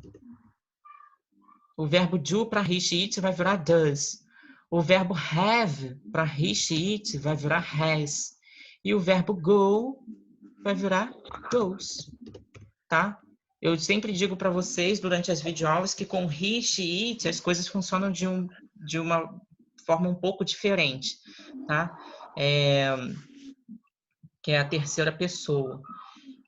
O verbo do para he, she, it vai virar does. O verbo have para he, she, it vai virar has. E o verbo go vai virar goes. Tá? Eu sempre digo para vocês, durante as videoaulas, que com he, she, it, as coisas funcionam de uma forma um pouco diferente, tá? Que é a terceira pessoa.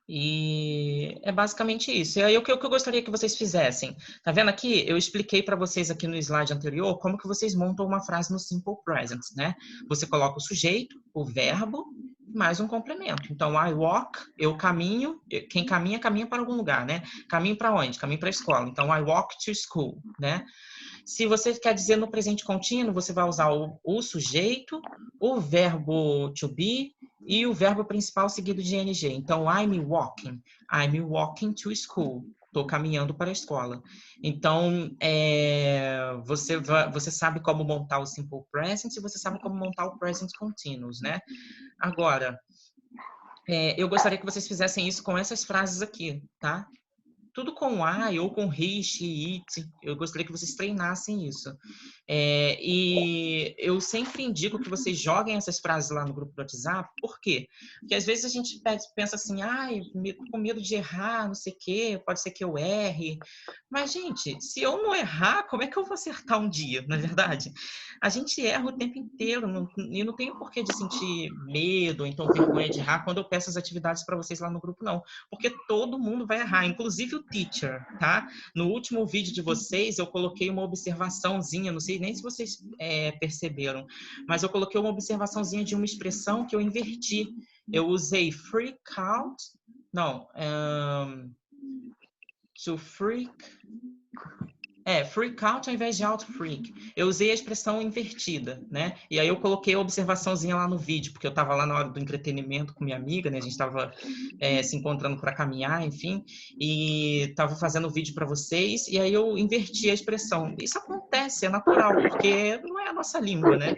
E é basicamente isso. E aí, o que eu gostaria que vocês fizessem? Tá vendo aqui? Eu expliquei para vocês aqui no slide anterior como que vocês montam uma frase no Simple Present, né? Você coloca o sujeito, o verbo, mais um complemento. Então, I walk, eu caminho. Quem caminha, caminha para algum lugar, né? Caminho para onde? Caminho para a escola. Então, I walk to school, né? Se você quer dizer no presente contínuo, você vai usar o sujeito, o verbo to be e o verbo principal seguido de ing. Então, I'm walking to school. Estou caminhando para a escola. Então, você sabe como montar o Simple Present e você sabe como montar o Present Continuous, né? Agora, eu gostaria que vocês fizessem isso com essas frases aqui, tá? tudo com I ou com he, she, it. Eu gostaria que vocês treinassem isso. E eu sempre indico que vocês joguem essas frases lá no grupo do WhatsApp. Por quê? Porque às vezes a gente pensa assim, ai, com medo de errar, não sei o quê, pode ser que eu erre. Mas, gente, se eu não errar, como é que eu vou acertar um dia, não é verdade? A gente erra o tempo inteiro e não tenho porquê de sentir medo ou então vergonha de errar quando eu peço as atividades para vocês lá no grupo, não. Porque todo mundo vai errar, inclusive o teacher, tá? No último vídeo de vocês, eu coloquei uma observaçãozinha, não sei nem se vocês perceberam, mas eu coloquei uma observaçãozinha de uma expressão que eu inverti. Eu usei freak out, não, to freak... freak out ao invés de out freak. Eu usei a expressão invertida, né? E aí eu coloquei a observaçãozinha lá no vídeo, porque eu estava lá na hora do entretenimento com minha amiga, né? A gente estava se encontrando para caminhar, enfim, e estava fazendo o vídeo para vocês, e aí eu inverti a expressão. Isso acontece, é natural, porque não é a nossa língua, né?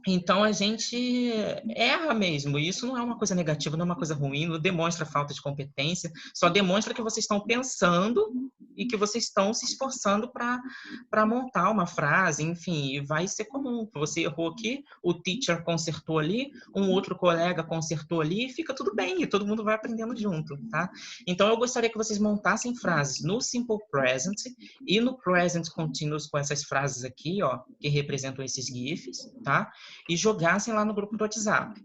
Então, a gente erra mesmo. E isso não é uma coisa negativa, não é uma coisa ruim, não demonstra falta de competência, só demonstra que vocês estão pensando e que vocês estão se esforçando para montar uma frase, enfim, e vai ser comum. Você errou aqui, o teacher consertou ali, um outro colega consertou ali, e fica tudo bem, e todo mundo vai aprendendo junto, tá? Então, eu gostaria que vocês montassem frases no Simple Present e no Present Continuous com essas frases aqui, ó, que representam esses GIFs, tá? E jogassem lá no grupo do WhatsApp,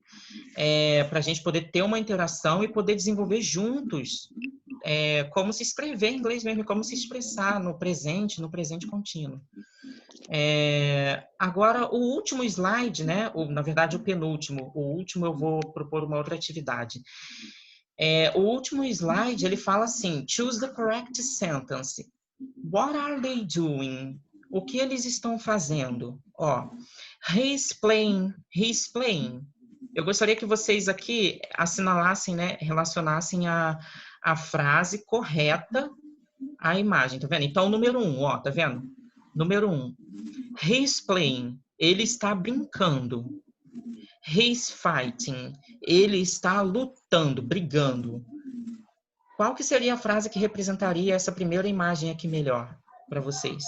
para a gente poder ter uma interação e poder desenvolver juntos como se escrever em inglês mesmo, como se expressar no presente contínuo. Agora, o último slide, né? Na verdade, o penúltimo. O último eu vou propor uma outra atividade. O último slide, ele fala assim, choose the correct sentence. What are they doing? O que eles estão fazendo? Ó, he's playing. Eu gostaria que vocês aqui assinalassem, né, relacionassem a frase correta à imagem, tá vendo? Então, número 1, ó, tá vendo? Número 1, he's playing, ele está brincando. He's fighting, ele está lutando, brigando. Qual que seria a frase que representaria essa primeira imagem aqui melhor para vocês?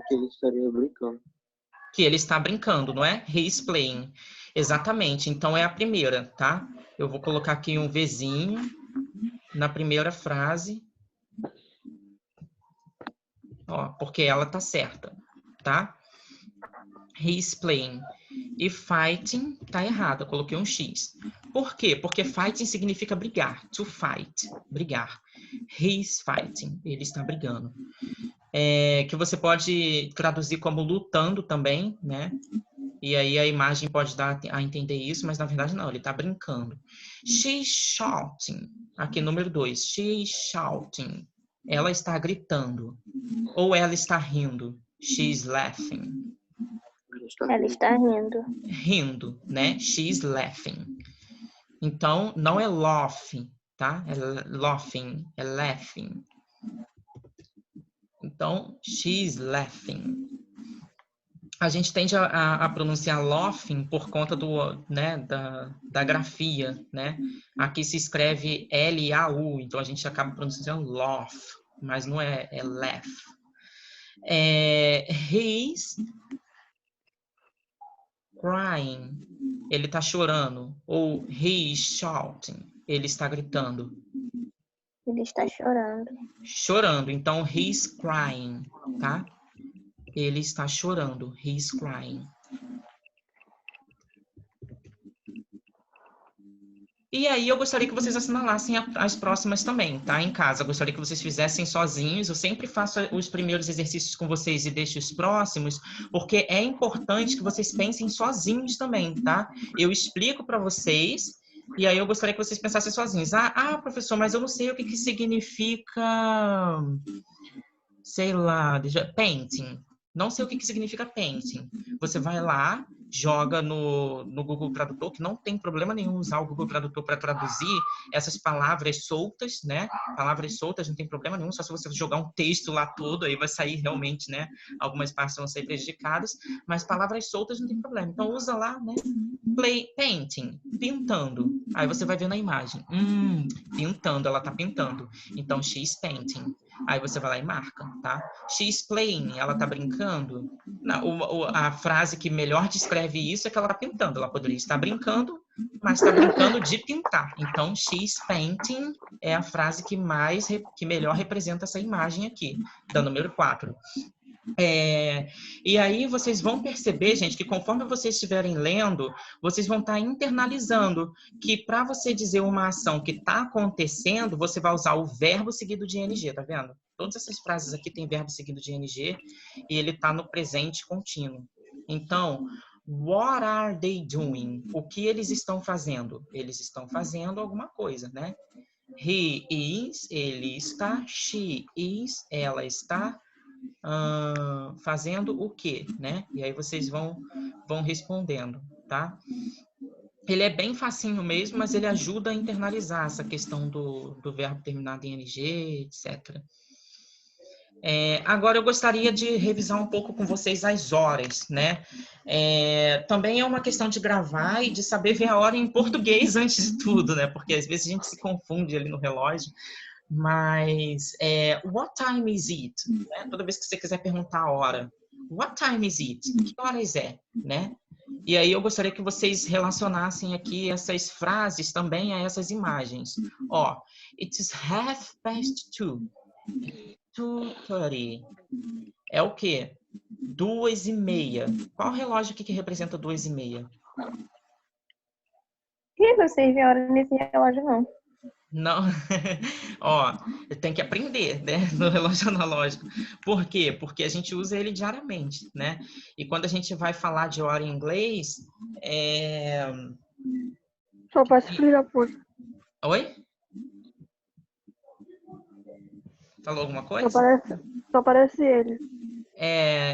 Que ele estaria brincando. Que ele está brincando, não é? He's playing. Exatamente. Então, é a primeira, tá? Eu vou colocar aqui um Vzinho na primeira frase. Ó, porque ela tá certa, tá? He's playing. E fighting tá errado. Eu coloquei um X. Por quê? Porque fighting significa brigar. To fight. Brigar. He's fighting. Ele está brigando. Que você pode traduzir como lutando também, né? E aí a imagem pode dar a entender isso, mas na verdade não, ele está brincando. She's shouting. Aqui, número 2. She's shouting. Ela está gritando. Ou ela está rindo. She's laughing. Ela está rindo. Rindo, né? She's laughing. Então, não é laughing, tá? É laughing, é laughing. Então, she's laughing. A gente tende a pronunciar laughing por conta né, da grafia, né? Aqui se escreve L-A-U, então a gente acaba pronunciando laugh, mas não é laugh. He's crying, ele está chorando. Ou he's shouting, ele está gritando. Ele está chorando. Chorando, então he's crying, tá? Ele está chorando. He's crying. E aí eu gostaria que vocês assinalassem as próximas também, tá? Em casa. Eu gostaria que vocês fizessem sozinhos. Eu sempre faço os primeiros exercícios com vocês e deixo os próximos, porque é importante que vocês pensem sozinhos também, tá? Eu explico para vocês e aí eu gostaria que vocês pensassem sozinhos. Professor, mas eu não sei o que significa, sei lá, painting. Não sei o que significa painting. Você vai lá joga no Google Tradutor, que não tem problema nenhum usar o Google Tradutor para traduzir essas palavras soltas, né? Palavras soltas não tem problema nenhum, só se você jogar um texto lá todo, aí vai sair realmente, né? Algumas partes vão ser prejudicadas, mas palavras soltas não tem problema. Então usa lá, né? Painting, pintando. Aí você vai ver na imagem. Pintando, ela tá pintando. Então, she's painting. Aí você vai lá e marca, tá? She's playing, ela tá brincando. A frase que melhor descreve isso é que ela tá pintando. Ela poderia estar brincando, mas está brincando de pintar. Então, she's painting é a frase que melhor representa essa imagem aqui, da número 4. E aí vocês vão perceber, gente, que conforme vocês estiverem lendo, vocês vão estar internalizando que para você dizer uma ação que está acontecendo, você vai usar o verbo seguido de ing, tá vendo? Todas essas frases aqui tem verbo seguido de ing e ele está no presente contínuo. Então, what are they doing? O que eles estão fazendo? Eles estão fazendo alguma coisa, né? He is, ele está. She is, ela está. Fazendo o quê, né? E aí vocês vão respondendo, tá? Ele é bem facinho mesmo, mas ele ajuda a internalizar essa questão do verbo terminado em ing, etc. Agora eu gostaria de revisar um pouco com vocês as horas, né? Também é uma questão de gravar e de saber ver a hora em português antes de tudo, né? Porque às vezes a gente se confunde ali no relógio. Mas, what time is it? Né? Toda vez que você quiser perguntar a hora, what time is it? Que horas é? Né? E aí eu gostaria que vocês relacionassem aqui essas frases também a essas imagens. Ó, it's 2:30. 2:30. É o quê? 2:30. Qual relógio aqui que representa 2:30? Ih, vocês viram a hora nesse relógio, não. Não, ó, tem que aprender, né, no relógio analógico. Por quê? Porque a gente usa ele diariamente, né? E quando a gente vai falar de hora em inglês, Só posso explicar por. Oi? Falou alguma Só coisa? aparece ele.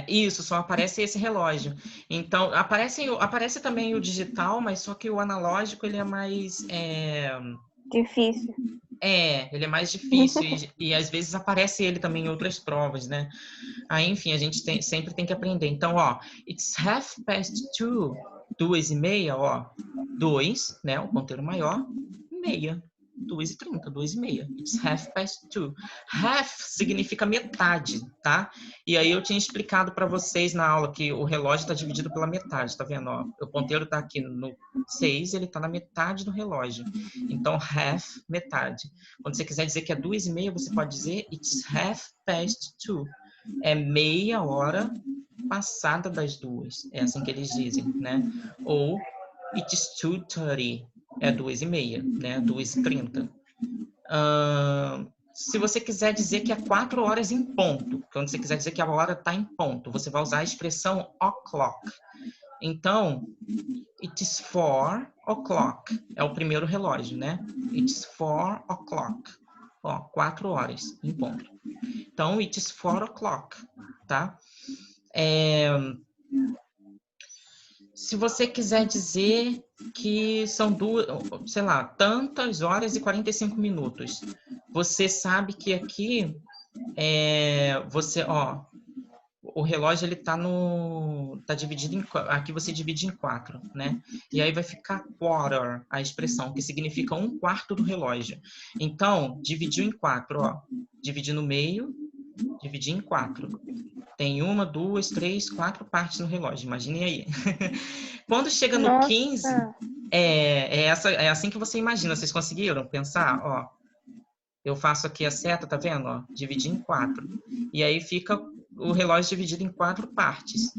Isso, só aparece esse relógio. Então, aparece também o digital, mas só que o analógico, ele é mais... Difícil. Ele é mais difícil e às vezes aparece ele também em outras provas, né? Aí, enfim, a gente sempre tem que aprender. Então, ó, it's 2:30, 2:30, ó, 2, né, o ponteiro maior, meia, 2:30, 2:30. It's 2:30. Half significa metade, tá? E aí eu tinha explicado para vocês na aula que o relógio está dividido pela metade, tá vendo? Ó, o ponteiro tá aqui no 6, ele tá na metade do relógio. Então, half, metade. Quando você quiser dizer que é 2:30, você pode dizer it's 2:30. É meia hora passada das 2. É assim que eles dizem, né? Ou it's 2:30. É 2:30, né? 2:30. Se você quiser dizer que é 4 horas em ponto, quando você quiser dizer que a hora está em ponto, você vai usar a expressão o'clock. Então, it's 4 o'clock. É o primeiro relógio, né? It's 4 o'clock. Ó, 4 horas em ponto. Então, it's 4 o'clock, tá? Se você quiser dizer que são tantas horas e 45 minutos, você sabe que aqui o relógio ele tá dividido aqui você divide em 4, né? E aí vai ficar quarter, a expressão, que significa 1/4 do relógio. Então, dividiu em 4, ó. Dividir no meio, dividir em 4. Tem 1, 2, 3, 4 partes no relógio, imaginem aí. Quando chega no 15, é assim que você imagina. Vocês conseguiram pensar? Ó, eu faço aqui a seta, tá vendo? Ó, dividir em 4. E aí fica o relógio dividido em 4 partes.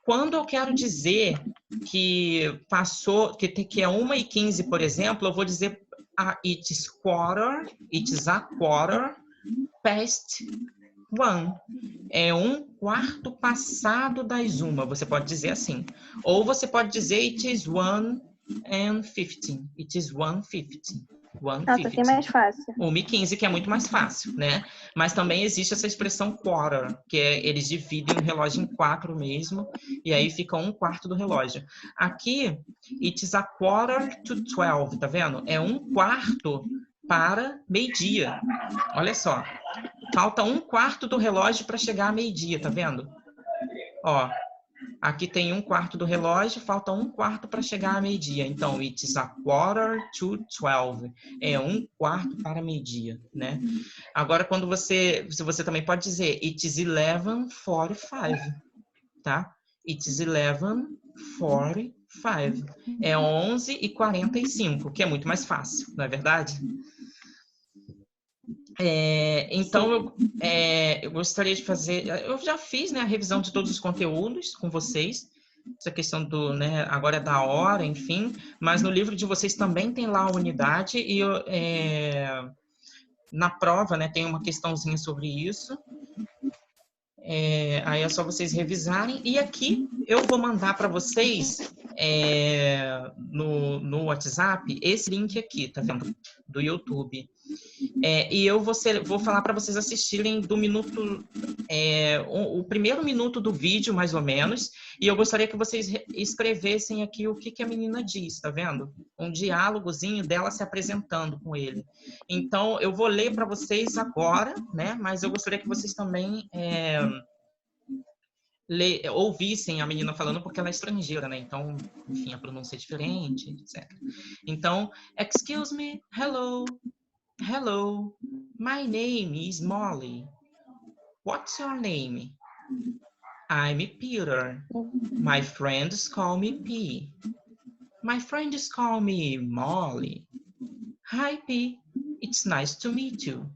Quando eu quero dizer que passou, que é 1:15, por exemplo, eu vou dizer it's a quarter past 1. É 1/4 passado das 1. Você pode dizer assim. Ou você pode dizer it is 1:15. It is 1:15. Nossa, assim é 1:50. mais fácil. 1:15, que é muito mais fácil, né? Mas também existe essa expressão quarter, que é eles dividem o relógio em 4 mesmo, e aí fica 1/4 do relógio. Aqui, it is a quarter to 12, tá vendo? É 1/4 para meio-dia. Olha só, falta 1/4 do relógio para chegar a meio-dia, tá vendo? Ó, aqui tem 1/4 do relógio, falta 1/4 para chegar a meio-dia. Então, it is a quarter to 12. É 1/4 para meio-dia, né? Agora, se você também pode dizer, it is 11:45, tá? It is 11:45. É 11:45, que é muito mais fácil, não é verdade? Então, eu gostaria de fazer... Eu já fiz, né, a revisão de todos os conteúdos com vocês. Essa questão do, né, agora é da hora, enfim. Mas no livro de vocês também tem lá a unidade. E na prova, né, tem uma questãozinha sobre isso. Aí é só vocês revisarem. E aqui eu vou mandar para vocês no WhatsApp esse link aqui, tá vendo? Do YouTube. E eu vou falar para vocês assistirem do minuto, o primeiro minuto do vídeo, mais ou menos, e eu gostaria que vocês escrevessem aqui o que a menina diz, tá vendo? Um diálogozinho dela se apresentando com ele. Então, eu vou ler para vocês agora, né? Mas eu gostaria que vocês também ouvissem a menina falando, porque ela é estrangeira, né? Então, enfim, a pronúncia é diferente, etc. Então, excuse me, hello. Hello, my name is Molly. What's your name? I'm Peter. My friends call me P. My friends call me Molly. Hi, P. It's nice to meet you.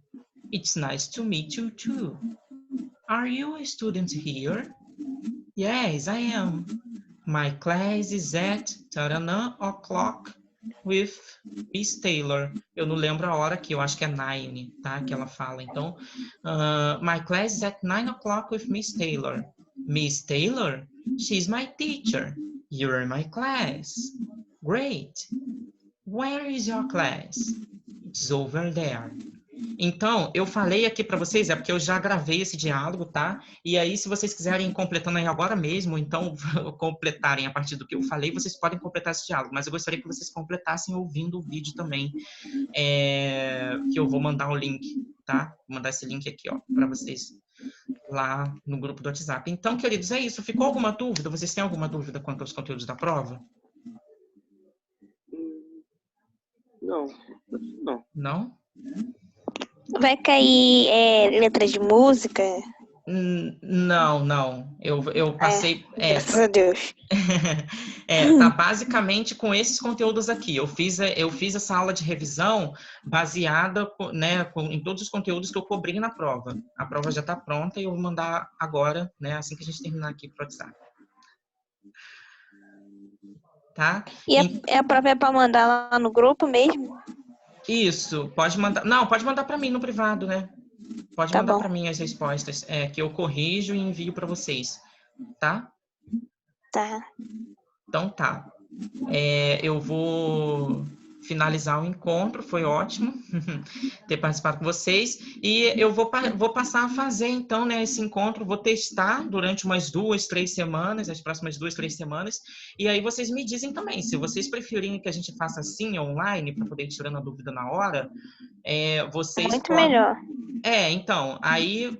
It's nice to meet you too. Are you a student here? Yes, I am. My class is at 9 o'clock with Miss Taylor. Eu não lembro a hora que eu acho que é 9, tá? Que ela fala. Então, my class is at 9 o'clock with Miss Taylor. Miss Taylor? She's my teacher. You're in my class. Great. Where is your class? It's over there. Então, eu falei aqui para vocês, porque eu já gravei esse diálogo, tá? E aí, se vocês quiserem ir completando aí agora mesmo, então, completarem a partir do que eu falei, vocês podem completar esse diálogo. Mas eu gostaria que vocês completassem ouvindo o vídeo também, que eu vou mandar o link, tá? Vou mandar esse link aqui, ó, para vocês lá no grupo do WhatsApp. Então, queridos, é isso. Ficou alguma dúvida? Vocês têm alguma dúvida quanto aos conteúdos da prova? Não, não. Não? Vai cair letra de música? Não, não. Eu passei. Graças a Deus. Tá basicamente com esses conteúdos aqui. Eu fiz essa aula de revisão baseada, né, em todos os conteúdos que eu cobri na prova. A prova já está pronta e eu vou mandar agora, né, assim que a gente terminar aqui pro WhatsApp. Tá? E a prova é para mandar lá no grupo mesmo? Isso, pode mandar. Não, pode mandar para mim no privado, né? Pode Tá mandar bom. para mim as respostas, que eu corrijo e envio para vocês, tá? Tá. Então tá. Eu vou finalizar o encontro, foi ótimo ter participado com vocês, e eu vou passar a fazer, então, né, esse encontro, vou testar durante umas 2, 3 semanas, as próximas 2, 3 semanas, e aí vocês me dizem também, se vocês preferirem que a gente faça assim, online, para poder ir tirando a dúvida na hora, vocês Muito podem... melhor. Então, aí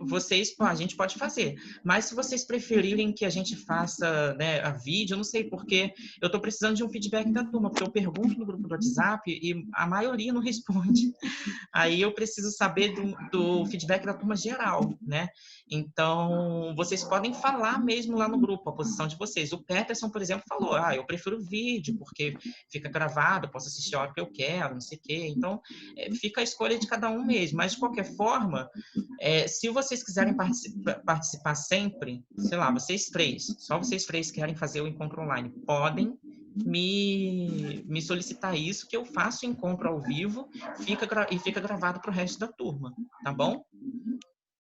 a gente pode fazer. Mas se vocês preferirem que a gente faça, né, a vídeo, eu não sei, porque eu estou precisando de um feedback da turma, porque eu pergunto no grupo do WhatsApp e a maioria não responde. Aí eu preciso saber do feedback da turma geral, né? Então, vocês podem falar mesmo lá no grupo, a posição de vocês. O Peterson, por exemplo, falou, eu prefiro vídeo, porque fica gravado, posso assistir a hora que eu quero, não sei o quê. Então, fica a escolha de cada um mesmo. Mas, de qualquer forma, se vocês quiserem participar sempre, sei lá, só vocês três querem fazer o encontro online, podem me solicitar isso, que eu faço o encontro ao vivo e fica gravado para o resto da turma, tá bom?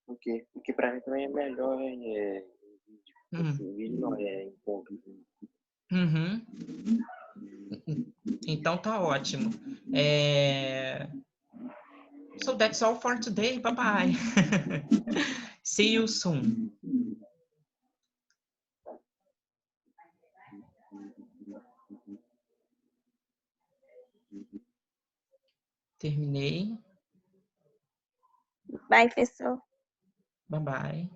Porque para mim também é melhor vídeo. Vídeo não é encontro. Uhum. Então tá ótimo. So that's all for today. Bye bye. See you soon. Terminei. Bye, pessoal. Bye bye.